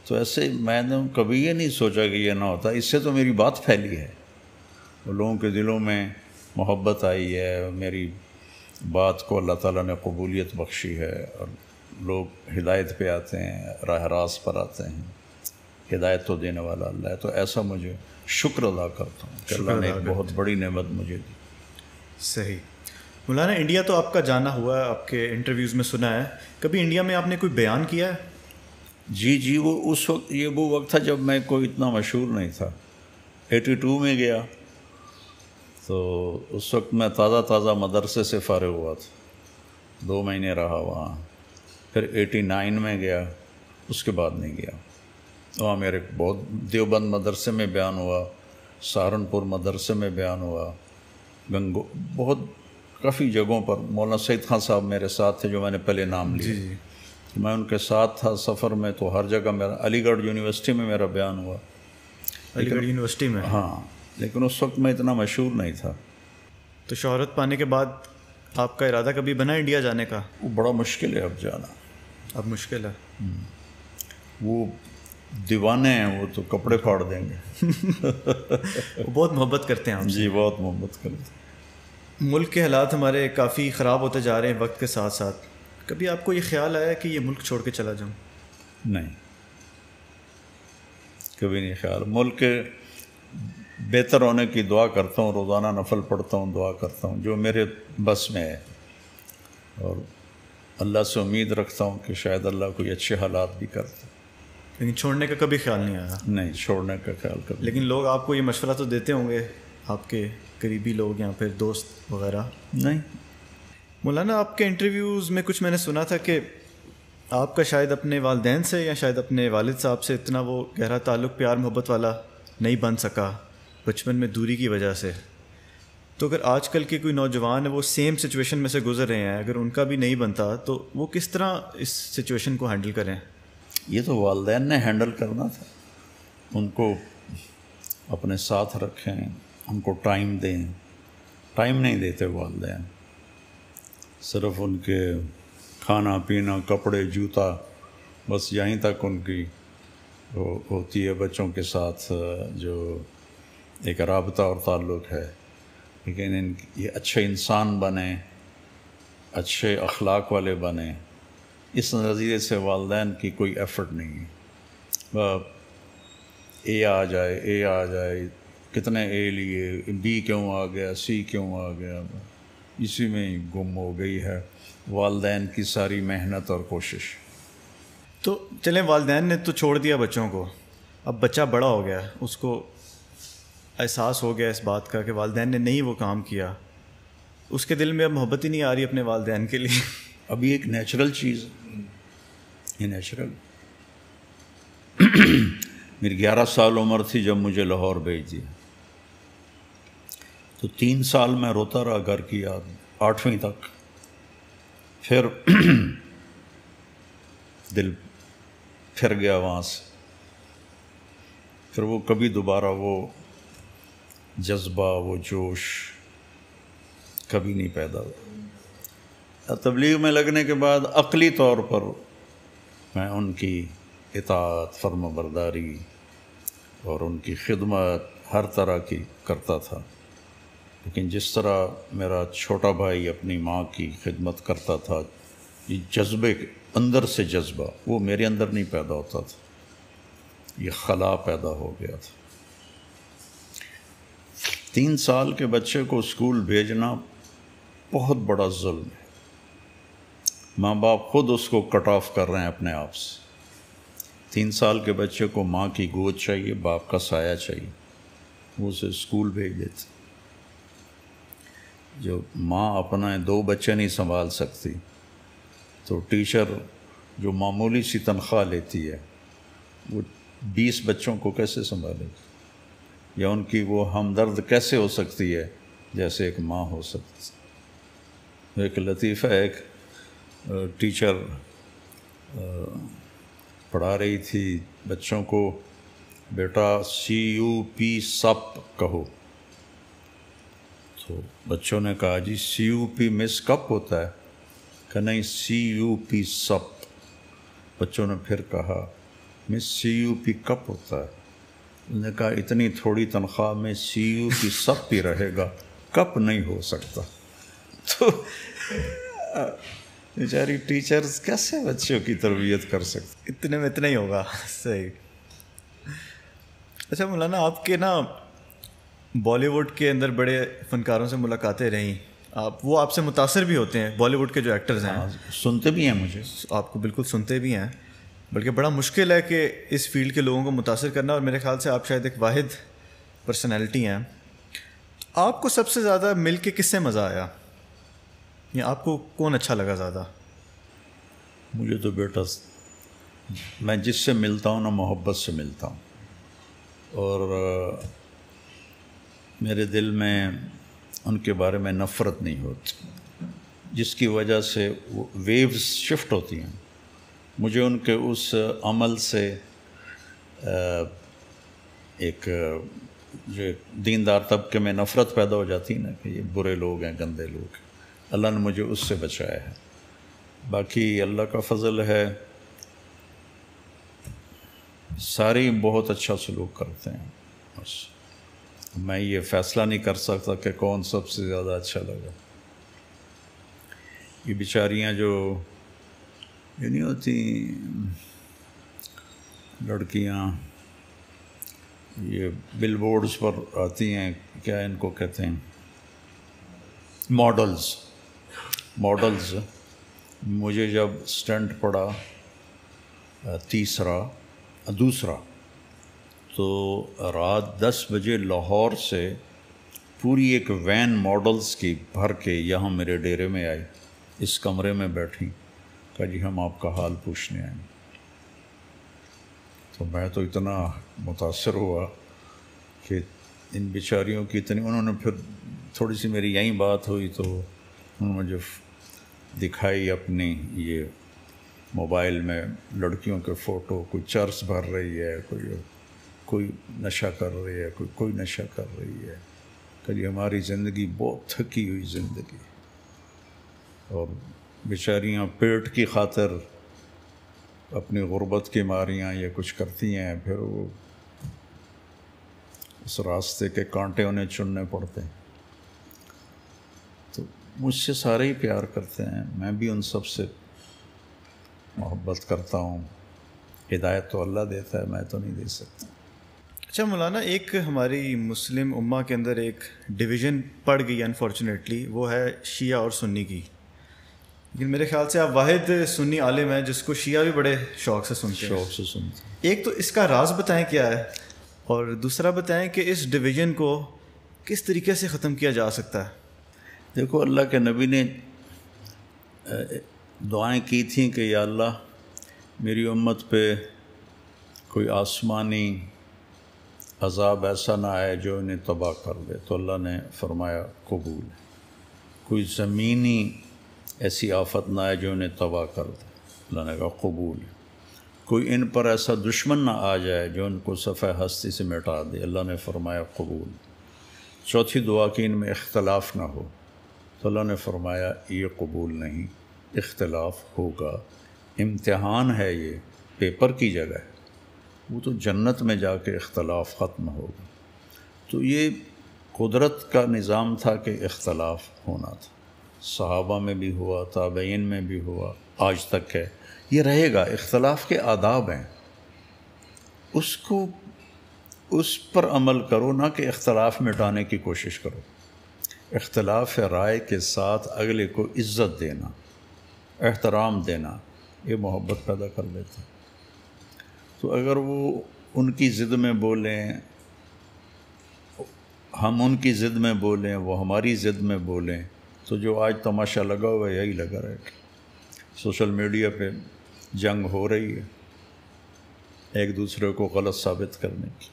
تو ایسے میں نے کبھی یہ نہیں سوچا کہ یہ نہ ہوتا. اس سے تو میری بات پھیلی ہے، لوگوں کے دلوں میں محبت آئی ہے، میری بات کو اللہ تعالیٰ نے قبولیت بخشی ہے، اور لوگ ہدایت پہ آتے ہیں، راہ راست پر آتے ہیں. ہدایت تو دینے والا اللہ ہے. تو ایسا مجھے شکر ادا کرتا ہوں کہ اللہ نے ایک بہت بڑی نعمت مجھے دی. صحیح. مولانا، انڈیا تو آپ کا جانا ہوا ہے، آپ کے انٹرویوز میں سنا ہے، کبھی انڈیا میں آپ نے کوئی بیان کیا ہے؟ جی، وہ اس وقت، یہ وہ وقت تھا جب میں کوئی اتنا مشہور نہیں تھا. 82 میں گیا تو اس وقت میں تازہ مدرسے سے فارغ ہوا تھا، 2 مہینے رہا وہاں. پھر 89 میں گیا، اس کے بعد نہیں گیا. وہاں میرے بہت دیوبند مدرسے میں بیان ہوا، سہارنپور مدرسے میں بیان ہوا، بہت کافی جگہوں پر. مولانا سعید خان صاحب میرے ساتھ تھے جو میں نے پہلے نام لیا. جی. میں ان کے ساتھ تھا سفر میں، تو ہر جگہ میرا، علی گڑھ یونیورسٹی میں میرا بیان ہوا. علی گڑھ یونیورسٹی میں؟ ہاں، لیکن اس وقت میں اتنا مشہور نہیں تھا. تو شہرت پانے کے بعد آپ کا ارادہ کبھی بنا انڈیا جانے کا؟ وہ بڑا مشکل ہے اب جانا. اب مشکل ہے. وہ دیوانے ہیں، وہ تو کپڑے پھاڑ دیں گے. وہ بہت محبت کرتے ہیں آپ سے. جی بہت محبت کرتے ہیں. ملک کے حالات ہمارے کافی خراب ہوتے جا رہے ہیں وقت کے ساتھ ساتھ. کبھی آپ کو یہ خیال آیا کہ یہ ملک چھوڑ کے چلا جاؤں؟ نہیں، کبھی نہیں خیال. ملک کے بہتر ہونے کی دعا کرتا ہوں، روزانہ نفل پڑھتا ہوں، دعا کرتا ہوں جو میرے بس میں ہے، اور اللہ سے امید رکھتا ہوں کہ شاید اللہ کوئی اچھے حالات بھی کرتا. لیکن چھوڑنے کا کبھی خیال نہیں آیا؟ نہیں، چھوڑنے کا خیال کبھی. لیکن لوگ آپ کو یہ مشورہ تو دیتے ہوں گے، آپ کے قریبی لوگ یا پھر دوست وغیرہ؟ نہیں. مولانا آپ کے انٹرویوز میں کچھ میں نے سنا تھا کہ آپ کا شاید اپنے والدین سے یا شاید اپنے والد صاحب سے اتنا وہ گہرا تعلق پیار محبت والا نہیں بن سکا بچپن میں دوری کی وجہ سے. تو اگر آج کل کے کوئی نوجوان ہے وہ سیم سچویشن میں سے گزر رہے ہیں، اگر ان کا بھی نہیں بنتا تو وہ کس طرح اس سچویشن کو ہینڈل کریں؟ یہ تو والدین نے ہینڈل کرنا تھا. ان کو اپنے ساتھ رکھیں، ان کو ٹائم دیں. ٹائم نہیں دیتے والدین، صرف ان کے کھانا پینا کپڑے جوتا بس یہیں تک ان کی ہوتی ہے بچوں کے ساتھ جو ایک رابطہ اور تعلق ہے. لیکن یہ اچھے انسان بنیں، اچھے اخلاق والے بنیں، اس نظریے سے والدین کی کوئی ایفرٹ نہیں ہے. اے آ جائے کتنے اے لیے، بی کیوں آ گیا، سی کیوں آ گیا، اسی میں ہی گم ہو گئی ہے والدین کی ساری محنت اور کوشش. تو چلیں والدین نے تو چھوڑ دیا بچوں کو، اب بچہ بڑا ہو گیا، اس کو احساس ہو گیا اس بات کا کہ والدین نے نہیں وہ کام کیا، اس کے دل میں اب محبت ہی نہیں آ رہی اپنے والدین کے لیے. اب یہ ایک نیچرل چیز ہے، یہ نیچرل. میری 11 سال عمر تھی جب مجھے لاہور بھیج دیا، تو 3 سال میں روتا رہا گھر کی یاد، 8ویں تک. پھر دل پھر گیا وہاں سے، پھر وہ کبھی دوبارہ وہ جذبہ وہ جوش کبھی نہیں پیدا ہوا. تبلیغ میں لگنے کے بعد عقلی طور پر میں ان کی اطاعت، فرما برداری اور ان کی خدمت ہر طرح کی کرتا تھا. لیکن جس طرح میرا چھوٹا بھائی اپنی ماں کی خدمت کرتا تھا، یہ جذبے اندر سے جذبہ وہ میرے اندر نہیں پیدا ہوتا تھا، یہ خلا پیدا ہو گیا تھا. 3 سال کے بچے کو اسکول بھیجنا بہت بڑا ظلم ہے. ماں باپ خود اس کو کٹ آف کر رہے ہیں اپنے آپ سے. 3 سال کے بچے کو ماں کی گود چاہیے، باپ کا سایہ چاہیے، وہ اسے اسکول بھیج دیتے. جو ماں اپنا 2 بچے نہیں سنبھال سکتی تو ٹیچر جو معمولی سی تنخواہ لیتی ہے وہ 20 بچوں کو کیسے سنبھالے گی؟ یا ان کی وہ ہمدرد کیسے ہو سکتی ہے جیسے ایک ماں ہو سکتی. ایک لطیفہ، ایک ٹیچر پڑھا رہی تھی بچوں کو، بیٹا CUP سپ کہو. تو بچوں نے کہا جی CUP مس کپ ہوتا ہے، کہ نہیں CUP سپ. بچوں نے پھر کہا مس CUP کپ ہوتا ہے. انہوں نے کہا اتنی تھوڑی تنخواہ میں CUP سپ ہی رہے گا، کپ نہیں ہو سکتا. تو بیچاری ٹیچرز کیسے بچوں کی تربیت کر سکتے؟ اتنے میں اتنا ہی ہوگا. صحیح. اچھا مولانا، آپ کے نا بالی ووڈ کے اندر بڑے فنکاروں سے ملاقاتیں رہیں، وہ آپ سے متاثر بھی ہوتے ہیں، بالی ووڈ کے جو ایکٹرز ہیں؟ سنتے بھی ہیں مجھے. آپ کو بالکل سنتے بھی ہیں، بلکہ بڑا مشکل ہے کہ اس فیلڈ کے لوگوں کو متاثر کرنا، اور میرے خیال سے آپ شاید ایک واحد پرسنالٹی ہیں. آپ کو سب سے زیادہ مل کے کس سے مزہ آیا، یا آپ کو کون اچھا لگا زیادہ؟ مجھے تو بیٹا میں جس سے ملتا ہوں نا محبت سے ملتا ہوں، اور میرے دل میں ان کے بارے میں نفرت نہیں ہوتی، جس کی وجہ سے وہ ویوز شفٹ ہوتی ہیں. مجھے ان کے اس عمل سے ایک جو دیندار طبقے میں نفرت پیدا ہو جاتی ہے نا کہ یہ برے لوگ ہیں، گندے لوگ ہیں، اللہ نے مجھے اس سے بچایا ہے. باقی اللہ کا فضل ہے، سارے بہت اچھا سلوک کرتے ہیں. بس میں یہ فیصلہ نہیں کر سکتا کہ کون سب سے زیادہ اچھا لگا. یہ بیچاریاں جو یہ نہیں ہوتی لڑکیاں، یہ بل بورڈز پر آتی ہیں، کیا ان کو کہتے ہیں، ماڈلز. مجھے جب اسٹنٹ پڑا دوسرا تو رات 10 بجے لاہور سے پوری ایک وین ماڈلز کی بھر کے یہاں میرے ڈیرے میں آئی، اس کمرے میں بیٹھی، کہا جی ہم آپ کا حال پوچھنے آئیں. تو میں تو اتنا متاثر ہوا کہ ان بیچاریوں کی اتنی، انہوں نے پھر تھوڑی سی میری یہیں بات ہوئی تو انہوں نے مجھے دکھائی اپنی یہ موبائل میں لڑکیوں کے فوٹو، کوئی چرس بھر رہی ہے، کوئی نشہ کر رہی ہے، کوئی نشہ کر رہی ہے. کہ یہ ہماری زندگی بہت تھکی ہوئی زندگی، اور بیچاریاں پیٹ کی خاطر اپنی غربت کی ماریاں یہ کچھ کرتی ہیں، پھر وہ اس راستے کے کانٹے انہیں چننے پڑتے ہیں. تو مجھ سے سارے ہی پیار کرتے ہیں، میں بھی ان سب سے محبت کرتا ہوں. ہدایت تو اللہ دیتا ہے، میں تو نہیں دے سکتا. اچھا مولانا، ایک ہماری مسلم امہ کے اندر ایک ڈویژن پڑ گئی انفارچونیٹلی، وہ ہے شیعہ اور سنی کی. لیکن میرے خیال سے آپ واحد سنی عالم ہیں جس کو شیعہ بھی بڑے شوق سے سنتے ہیں. ایک تو اس کا راز بتائیں کیا ہے، اور دوسرا بتائیں کہ اس ڈویژن کو کس طریقے سے ختم کیا جا سکتا ہے. دیکھو، اللہ کے نبی نے دعائیں کی تھیں کہ یا اللہ میری امت پہ کوئی آسمانی عذاب ایسا نہ آئے جو انہیں تباہ کر دے، تو اللہ نے فرمایا قبول. کوئی زمینی ایسی آفت نہ آئے جو انہیں تباہ کر دے، اللہ نے کہا قبول. کوئی ان پر ایسا دشمن نہ آ جائے جو ان کو صفحہ ہستی سے مٹا دے، اللہ نے فرمایا قبول. چوتھی دعا کہ ان میں اختلاف نہ ہو، تو اللہ نے فرمایا یہ قبول نہیں، اختلاف ہوگا، امتحان ہے، یہ پیپر کی جگہ ہے، وہ تو جنت میں جا کے اختلاف ختم ہوگا. تو یہ قدرت کا نظام تھا کہ اختلاف ہونا تھا. صحابہ میں بھی ہوا، تابعین میں بھی ہوا، آج تک ہے، یہ رہے گا. اختلاف کے آداب ہیں، اس پر عمل کرو، نہ کہ اختلاف مٹانے کی کوشش کرو. اختلاف رائے کے ساتھ اگلے کو عزت دینا، احترام دینا، یہ محبت پیدا کر دیتا. تو اگر وہ ان کی ضد میں بولیں، ہم ان کی ضد میں بولیں، وہ ہماری ضد میں بولیں، تو جو آج تماشا لگا ہوا ہے یہی لگا رہے گا. سوشل میڈیا پہ جنگ ہو رہی ہے ایک دوسرے کو غلط ثابت کرنے کی.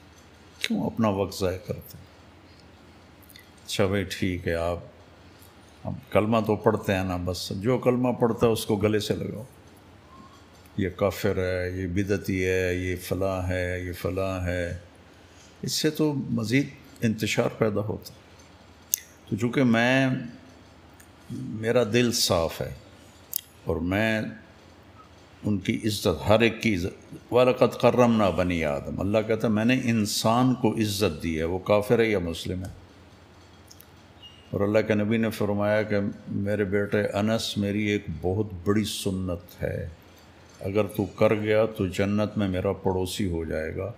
کیوں اپنا وقت ضائع کرتے ہیں؟ اچھا بھائی ٹھیک ہے، ہم کلمہ تو پڑھتے ہیں نا، بس جو کلمہ پڑھتا ہے اس کو گلے سے لگاؤ. یہ کافر ہے، یہ بدعتی ہے، یہ فلاں ہے، یہ فلاں ہے. اس سے تو مزید انتشار پیدا ہوتا. تو چونکہ میرا دل صاف ہے اور میں ان کی عزت، ہر ایک کی عزت، وَلَقَدْ كَرَّمْنَا بَنِي آدم، اللہ کہتا ہے میں نے انسان کو عزت دی ہے، وہ کافر ہے یا مسلم ہے. اور اللہ کے نبی نے فرمایا کہ میرے بیٹے انس، میری ایک بہت بڑی سنت ہے، اگر تو کر گیا تو جنت میں میرا پڑوسی ہو جائے گا،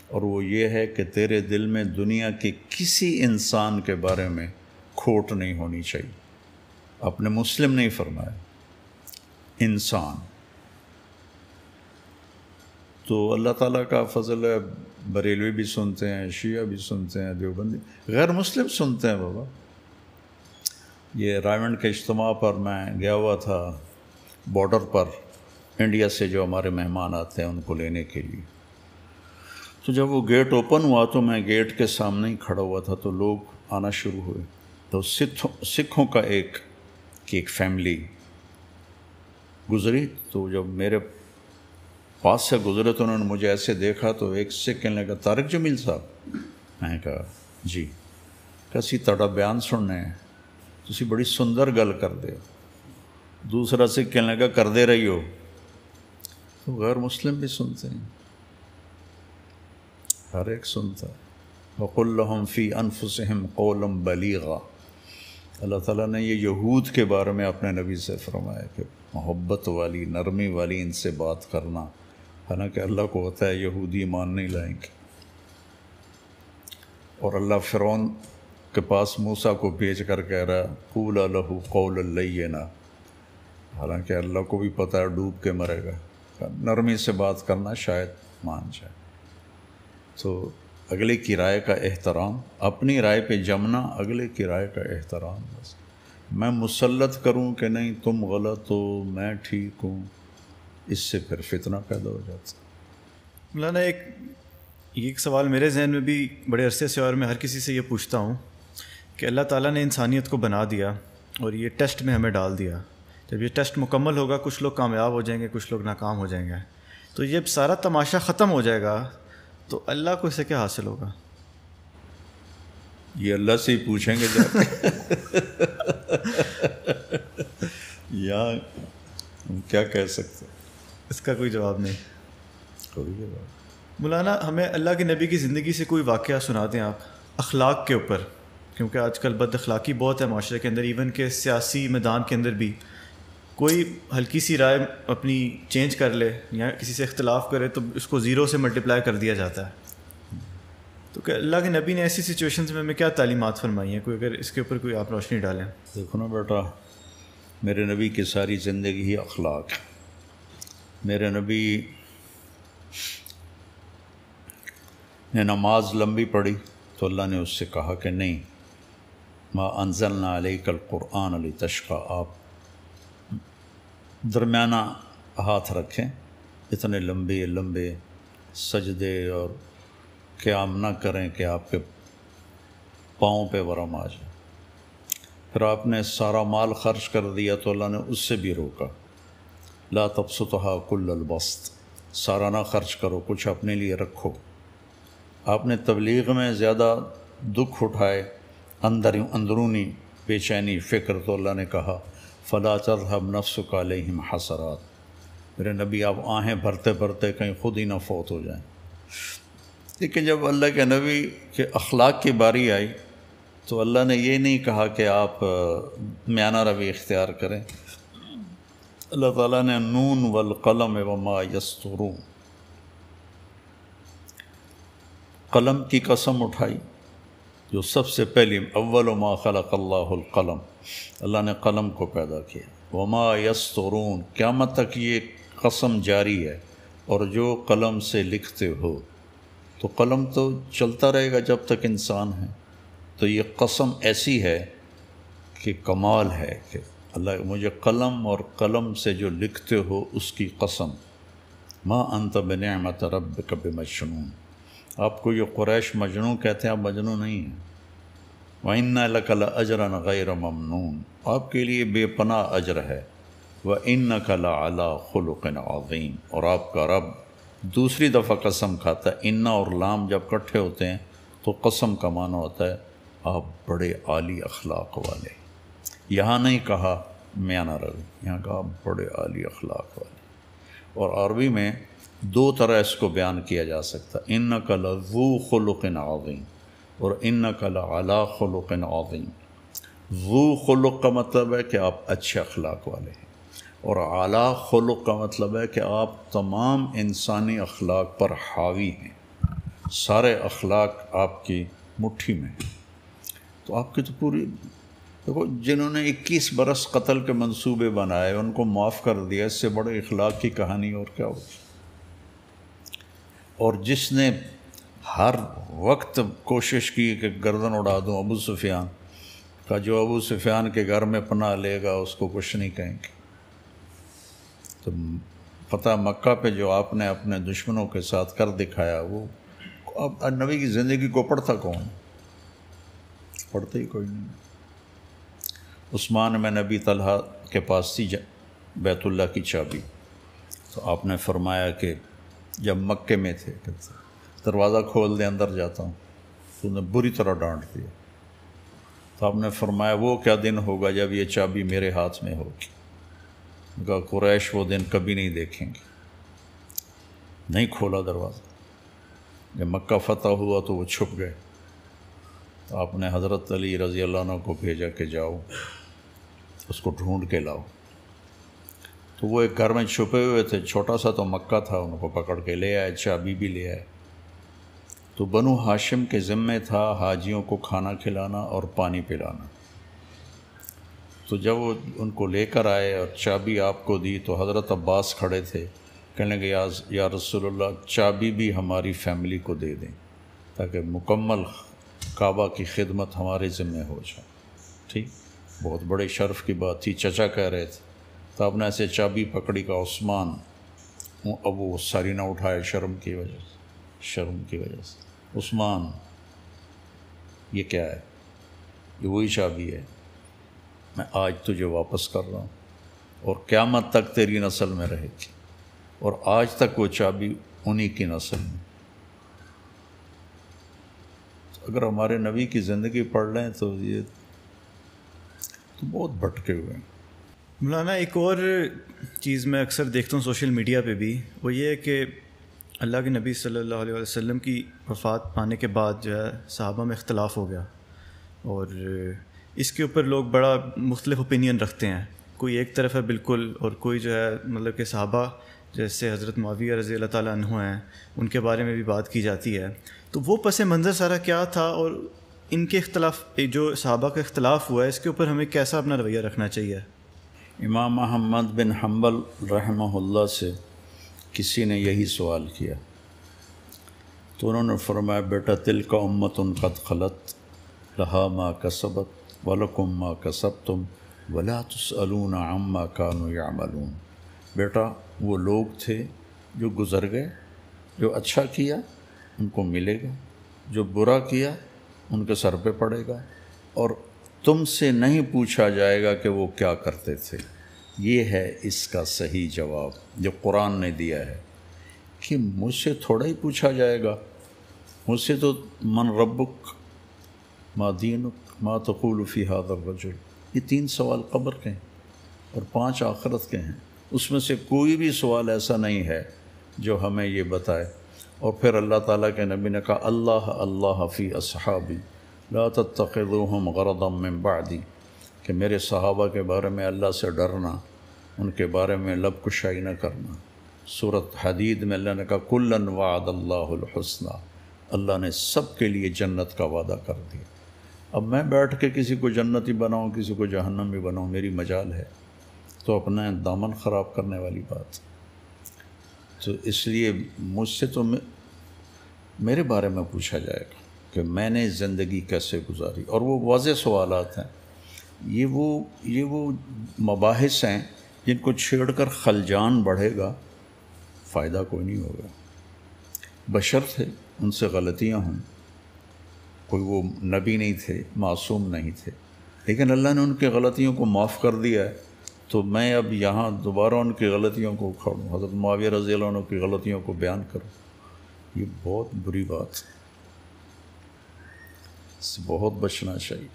اور وہ یہ ہے کہ تیرے دل میں دنیا کے کسی انسان کے بارے میں کھوٹ نہیں ہونی چاہیے. آپ نے مسلم نہیں فرمایا، انسان. تو اللہ تعالیٰ کا فضل ہے، بریلوی بھی سنتے ہیں، شیعہ بھی سنتے ہیں، دیوبندی، غیر مسلم سنتے ہیں. بابا یہ رائمنڈ کے اجتماع پر میں گیا ہوا تھا، بارڈر پر انڈیا سے جو ہمارے مہمان آتے ہیں ان کو لینے کے لیے. تو جب وہ گیٹ اوپن ہوا تو میں گیٹ کے سامنے ہی کھڑا ہوا تھا، تو لوگ آنا شروع ہوئے. تو سکھوں کا ایک فیملی گزری. تو جب میرے پاس سے گزرے تو انہوں نے مجھے ایسے دیکھا تو ایک سکھ کہنے لگا طارق جمیل صاحب. میں نے کہا جی. کسی تڑا بیان سننے ہیں. تسی بڑی سندر گل کردے ہو. دوسرا سے کہنے لگا کردے رہی ہو. تو غیر مسلم بھی سنتے ہیں, ہر ایک سنتا ہے. وَقُلْ لَهُمْ فِي أَنفُسِهِمْ قَوْلًا بَلِيغًا. اللہ تعالیٰ نے یہ یہود کے بارے میں اپنے نبی سے فرمایا کہ محبت والی, نرمی والی ان سے بات کرنا. حالانکہ اللہ کو ہوتا ہے یہودی ایمان نہیں لائیں گے. اور اللہ فرعون کے پاس موسیٰ کو بھیج کر کہہ رہا قُولَ لَهُ قَوْلًا لَيِّنًا. حالانکہ اللہ کو بھی پتہ ہے ڈوب کے مرے گا. نرمی سے بات کرنا شاید مان جائے. تو اگلے کی رائے کا احترام, اپنی رائے پہ جمنا, اگلے کی رائے کا احترام. بس میں مسلط کروں کہ نہیں تم غلط ہو میں ٹھیک ہوں, اس سے پھر فتنہ پیدا ہو جاتا. مولانا ایک سوال میرے ذہن میں بھی بڑے عرصے سے, اور میں ہر کسی سے یہ پوچھتا ہوں کہ اللہ تعالیٰ نے انسانیت کو بنا دیا اور یہ ٹیسٹ میں ہمیں ڈال دیا. جب یہ ٹیسٹ مکمل ہوگا کچھ لوگ کامیاب ہو جائیں گے, کچھ لوگ ناکام ہو جائیں گے. تو جب سارا تماشا ختم ہو جائے گا تو اللہ کو اسے کیا حاصل ہوگا؟ یہ اللہ سے ہی پوچھیں گے جا یا ہم کیا کہہ سکتے, اس کا کوئی جواب نہیں. کوئی جواب. مولانا ہمیں اللہ کے نبی کی زندگی سے کوئی واقعہ سنا دیں آپ اخلاق کے اوپر, کیونکہ آج کل بد اخلاقی بہت ہے معاشرے کے اندر, ایون کہ سیاسی میدان کے اندر بھی کوئی ہلکی سی رائے اپنی چینج کر لے یا کسی سے اختلاف کرے تو اس کو زیرو سے ملٹیپلائی کر دیا جاتا ہے. تو کہ اللہ کے نبی نے ایسی سچویشنز میں ہمیں کیا تعلیمات فرمائی ہیں, کوئی اگر اس کے اوپر کوئی آپ روشنی ڈالیں. دیکھو نا بیٹا, میرے نبی کی ساری زندگی ہی اخلاق. میرے نبی نے نماز لمبی پڑھی تو اللہ نے اس سے کہا کہ نہیں, ما انزلنا علیک القرآن لتشقى, آپ درمیانہ ہاتھ رکھیں, اتنے لمبے لمبے سجدے اور قیام نہ کریں کہ آپ کے پاؤں پہ ورم آ جائے. پھر آپ نے سارا مال خرچ کر دیا تو اللہ نے اس سے بھی روکا, لا تبسطها کل البسط, سارا نہ خرچ کرو, کچھ اپنے لیے رکھو. آپ نے تبلیغ میں زیادہ دکھ اٹھائے, اندرونی بے چینی فکر, تو اللہ نے کہا فلا تذهب نفسك علیہم حسرات. میرے نبی آپ آہیں بھرتے بھرتے کہیں خود ہی نہ فوت ہو جائیں. لیکن جب اللہ کے نبی کے اخلاق کی باری آئی تو اللہ نے یہ نہیں کہا کہ آپ میانہ روی اختیار کریں. اللہ تعالیٰ نے نون والقلم وما یسطرون, قلم کی قسم اٹھائی جو سب سے پہلی, اول ما خلق اللہ القلم, اللہ نے قلم کو پیدا کیا. وما یسطرون, قیامت تک یہ قسم جاری ہے. اور جو قلم سے لکھتے ہو, تو قلم تو چلتا رہے گا جب تک انسان ہے. تو یہ قسم ایسی ہے کہ کمال ہے کہ اللہ مجھے قلم اور قلم سے جو لکھتے ہو اس کی قسم. ما انت بنعمت ربک بمجنون. آپ کو یہ قریش مجنون کہتے ہیں, آپ مجنون نہیں ہیں. وَإِنَّ لَكَ لَأَجْرًا غَيْرَ مَمْنُونَ, آپ کے لیے بے پناہ اجر ہے. وَإِنَّكَ لَعَلَىٰ خُلُقٍ عَظِيمٍ, اور آپ کا رب دوسری دفعہ قسم کھاتا ہے. انا اور لام جب کٹھے ہوتے ہیں تو قسم کا معنی ہوتا ہے آپ بڑے عالی اخلاق والے. یہاں نہیں کہا میانہ روی, یہاں کہا بڑے عالی اخلاق والے. اور عربی میں دو طرح اس کو بیان کیا جا سکتا, انک لذو خلق عظیم اور انک لعلی خلق عظیم. ذو خلق کا مطلب ہے کہ آپ اچھے اخلاق والے ہیں, اور اعلیٰ خلق کا مطلب ہے کہ آپ تمام انسانی اخلاق پر حاوی ہیں, سارے اخلاق آپ کی مٹھی میں ہیں. تو آپ کی تو پوری دیکھو, جنہوں نے 21 برس قتل کے منصوبے بنائے ان کو معاف کر دیا, اس سے بڑے اخلاق کی کہانی اور کیا ہو. اور جس نے ہر وقت کوشش کی کہ گردن اڑا دوں, ابو سفیان کا, جو ابو سفیان کے گھر میں پناہ لے گا اس کو کچھ نہیں کہیں گے. تو فتح مکہ پہ جو آپ نے اپنے دشمنوں کے ساتھ کر دکھایا, وہ اب نبی کی زندگی کو پڑھتا کون؟ پڑھتا ہی کوئی نہیں. عثمان میں نبی طلحہ کے پاس تھی بیت اللہ کی چابی, تو آپ نے فرمایا کہ جب مکے میں تھے دروازہ کھول دے اندر جاتا ہوں, تو انہیں بری طرح ڈانٹ دیا. تو آپ نے فرمایا وہ کیا دن ہوگا جب یہ چابی میرے ہاتھ میں ہوگی؟ کہا قریش وہ دن کبھی نہیں دیکھیں گے۔ نہیں کھولا دروازہ۔ جب مکہ فتح ہوا تو وہ چھپ گئے، تو آپ نے حضرت علی رضی اللہ عنہ کو بھیجا کہ جاؤ اس کو ڈھونڈ کے لاؤ۔ تو وہ ایک گھر میں چھپے ہوئے تھے، چھوٹا سا تو مکہ تھا، ان کو پکڑ کے لے آئے، چابی بھی لے آئے۔ تو بنو ہاشم کے ذمے تھا حاجیوں کو کھانا کھلانا اور پانی پلانا۔ تو جب وہ ان کو لے کر آئے اور چابی آپ کو دی تو حضرت عباس کھڑے تھے، کہنے لگے یا رسول اللہ چابی بھی ہماری فیملی کو دے دیں تاکہ مکمل کعبہ کی خدمت ہمارے ذمے ہو جائے۔ ٹھیک، بہت بڑے شرف کی بات تھی، چچا کہہ رہے تھے۔ تو آپ نے ایسے چابی پکڑی کا عثمان، اب وہ ساری نہ اٹھائے شرم کی وجہ سے، عثمان یہ کیا ہے؟ یہ وہی چابی ہے، میں آج تجھے واپس کر رہا ہوں اور قیامت تک تیری نسل میں رہے گی، اور آج تک وہ چابی انہی کی نسل میں۔ اگر ہمارے نبی کی زندگی پڑھ لیں تو یہ تو بہت بھٹکے ہوئے ہیں۔ مولانا ایک اور چیز میں اکثر دیکھتا ہوں سوشل میڈیا پہ بھی، وہ یہ ہے کہ اللہ کے نبی صلی اللہ علیہ وسلم کی وفات پانے کے بعد جو ہے صحابہ میں اختلاف ہو گیا، اور اس کے اوپر لوگ بڑا مختلف اوپینین رکھتے ہیں، کوئی ایک طرف ہے بالکل، اور کوئی جو ہے مطلب کہ صحابہ جیسے حضرت معاویہ رضی اللہ تعالیٰ عنہ ہیں ان کے بارے میں بھی بات کی جاتی ہے۔ تو وہ پس منظر سارا کیا تھا، اور ان کے اختلاف جو صحابہ کا اختلاف ہوا ہے اس کے اوپر ہمیں کیسا اپنا رویہ رکھنا چاہیے؟ امام احمد بن حنبل رحمہ اللہ سے کسی نے یہی سوال کیا تو انہوں نے فرمایا بیٹا تلک امت قد خلت لہا ما کسبت ولکم ما کسبتم ولا تسألون عما کانوا یعملون۔ بیٹا وہ لوگ تھے جو گزر گئے، جو اچھا کیا ان کو ملے گا، جو برا کیا ان کے سر پہ پڑے گا، اور تم سے نہیں پوچھا جائے گا کہ وہ کیا کرتے تھے۔ یہ ہے اس کا صحیح جواب جو قرآن نے دیا ہے، کہ مجھ سے تھوڑا ہی پوچھا جائے گا، مجھ سے تو من ربک ما دینک ما تقول فی ھذا الرجل، یہ 3 سوال قبر کے ہیں اور 5 آخرت کے ہیں، اس میں سے کوئی بھی سوال ایسا نہیں ہے جو ہمیں یہ بتائے۔ اور پھر اللہ تعالیٰ کے نبی نے کہا اللہ اللہ فی اصحابی لا تتخذوہم غرضا من بعدی، کہ میرے صحابہ کے بارے میں اللہ سے ڈرنا، ان کے بارے میں لب کشائی نہ کرنا۔ سورۃ حدید میں اللہ نے کہا کلاً وعد اللہ الحسنی، اللہ نے سب کے لیے جنت کا وعدہ کر دیا۔ اب میں بیٹھ کے کسی کو جنتی بناؤں کسی کو جہنمی بناؤں میری مجال ہے، تو اپنا دامن خراب کرنے والی بات۔ تو اس لیے مجھ سے تو میرے بارے میں پوچھا جائے گا کہ میں نے زندگی کیسے گزاری، اور وہ واضح سوالات ہیں۔ یہ وہ مباحث ہیں جن کو چھیڑ کر خلجان بڑھے گا، فائدہ کوئی نہیں ہوگا۔ بشر تھے، ان سے غلطیاں ہوں، کوئی وہ نبی نہیں تھے، معصوم نہیں تھے، لیکن اللہ نے ان کی غلطیوں کو معاف کر دیا ہے، تو میں اب یہاں دوبارہ ان کی غلطیوں کو اکھاڑوں، حضرت معاویہ رضی اللہ عنہ کی غلطیوں کو بیان کروں، یہ بہت بری بات ہے، اس سے بہت بچنا چاہیے۔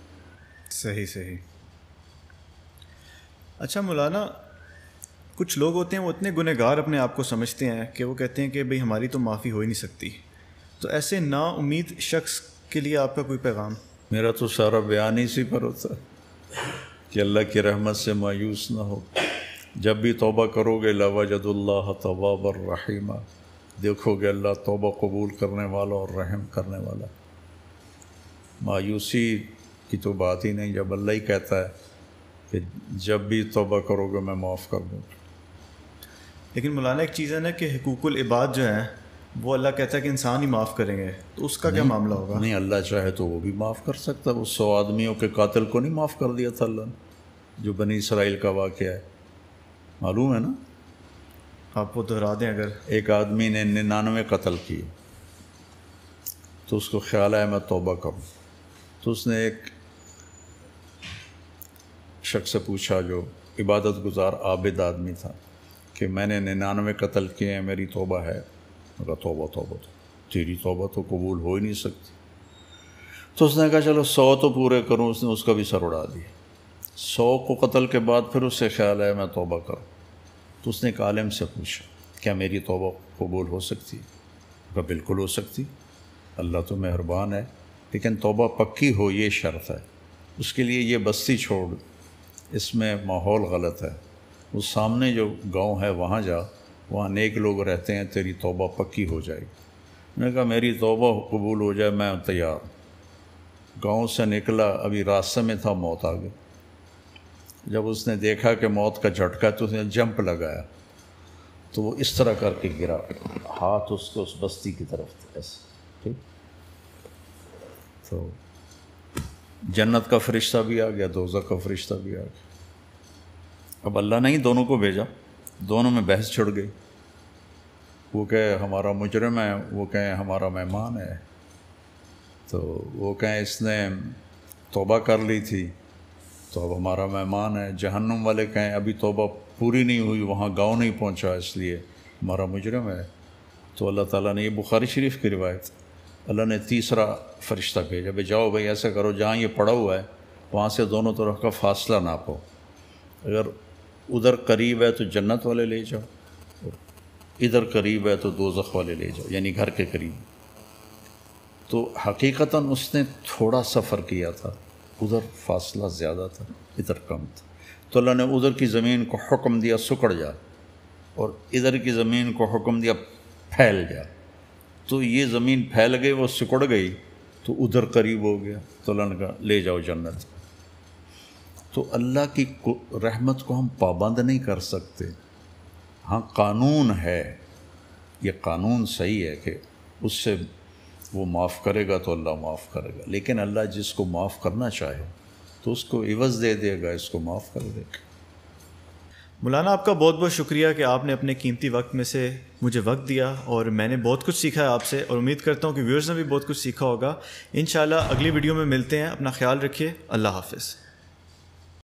صحیح۔ اچھا مولانا، کچھ لوگ ہوتے ہیں وہ اتنے گنہگار اپنے آپ کو سمجھتے ہیں کہ وہ کہتے ہیں کہ بھئی ہماری تو معافی ہو ہی نہیں سکتی، تو ایسے نا امید شخص کے لیے آپ کا کوئی پیغام؟ میرا تو سارا بیان اسی پر ہوتا ہے کہ اللہ کی رحمت سے مایوس نہ ہو، جب بھی توبہ کرو گے لَوَجَدُ اللَّهَ تَوَّابًا رَحِيمًا، دیکھو گے اللہ توبہ قبول کرنے والا اور رحم کرنے والا۔ مایوسی کی تو بات ہی نہیں، جب اللہ ہی کہتا ہے کہ جب بھی توبہ کرو گے میں معاف کر دوں۔ لیکن مولانا ایک چیز ہے نا کہ حقوق العباد جو ہیں وہ اللہ کہتا ہے کہ انسان ہی معاف کریں گے، تو اس کا کیا معاملہ ہوگا؟ نہیں، اللہ چاہے تو وہ بھی معاف کر سکتا ہے۔ وہ 100 آدمیوں کے قاتل کو نہیں معاف کر دیا تھا اللہ نے، جو بنی اسرائیل کا واقعہ ہے، معلوم ہے نا؟ آپ وہ دہرا دیں اگر۔ ایک آدمی نے 99 قتل کیے، تو اس کو خیال آیا میں توبہ کروں، تو اس نے ایک شخص سے پوچھا جو عبادت گزار عابد آدمی تھا کہ میں نے 99 قتل کیے ہیں، میری توبہ ہے؟ میں کہا توبہ تیری توبہ تو قبول ہو ہی نہیں سکتی۔ تو اس نے کہا چلو 100 تو پورے کروں، اس نے اس کا بھی سر اڑا دیا۔ 100 کو قتل کے بعد پھر اس سے خیال آیا میں توبہ کروں، تو اس نے ایک عالم سے پوچھا کیا میری توبہ قبول ہو سکتی؟ کہا بالکل ہو سکتی، اللہ تو مہربان ہے، لیکن توبہ پکی ہو یہ شرط ہے، اس کے لیے یہ بستی چھوڑ، اس میں ماحول غلط ہے، اس سامنے جو گاؤں ہے وہاں جا، وہاں نیک لوگ رہتے ہیں، تیری توبہ پکی ہو جائے گی۔ میں نے کہا میری توبہ قبول ہو جائے میں تیار۔ گاؤں سے نکلا، ابھی راستے میں تھا، موت آ گئی۔ جب اس نے دیکھا کہ موت کا جھٹکا تو اس نے جمپ لگایا، تو وہ اس طرح کر کے گرا، ہاتھ اس کو اس بستی کی طرف تھے ایسے، ٹھیک۔ تو جنت کا فرشتہ بھی آ گیا، دوزخ کا فرشتہ بھی آ گیا۔ اب اللہ نے ہی دونوں کو بھیجا، دونوں میں بحث چھڑ گئی، وہ کہے ہمارا مجرم ہے، وہ کہیں ہمارا مہمان ہے، تو وہ کہیں اس نے توبہ کر لی تھی تو اب ہمارا مہمان ہے۔ جہنم والے کہیں ابھی توبہ پوری نہیں ہوئی، وہاں گاؤں نہیں پہنچا، اس لیے ہمارا مجرم ہے۔ تو اللہ تعالیٰ نے، یہ بخاری شریف کی روایت، اللہ نے تیسرا فرشتہ بھیجا، بھائی جاؤ بھائی ایسا کرو، جہاں یہ پڑا ہوا ہے وہاں سے دونوں طرف کا فاصلہ ناپو، اگر ادھر قریب ہے تو جنت والے لے جاؤ، ادھر قریب ہے تو دوزخ والے لے جاؤ، یعنی گھر کے قریب۔ تو حقیقتاً اس نے تھوڑا سفر کیا تھا، ادھر فاصلہ زیادہ تھا، ادھر کم تھا، تو اللہ نے ادھر کی زمین کو حکم دیا سکڑ جا، اور ادھر کی زمین کو حکم دیا پھیل جا۔ تو یہ زمین پھیل گئی، وہ سکڑ گئی، تو ادھر قریب ہو گیا، تو اللہ نے کہا لے جاؤ جنت۔ تو اللہ کی رحمت کو ہم پابند نہیں کر سکتے، ہاں قانون ہے، یہ قانون صحیح ہے کہ اس سے وہ معاف کرے گا تو اللہ معاف کرے گا، لیکن اللہ جس کو معاف کرنا چاہے تو اس کو عوض دے دے گا، اس کو معاف کر دے گا۔ مولانا آپ کا بہت بہت شکریہ کہ آپ نے اپنے قیمتی وقت میں سے مجھے وقت دیا، اور میں نے بہت کچھ سیکھا ہے آپ سے، اور امید کرتا ہوں کہ ویورز نے بھی بہت کچھ سیکھا ہوگا۔ انشاءاللہ اگلی ویڈیو میں ملتے ہیں، اپنا خیال رکھیے، اللہ حافظ۔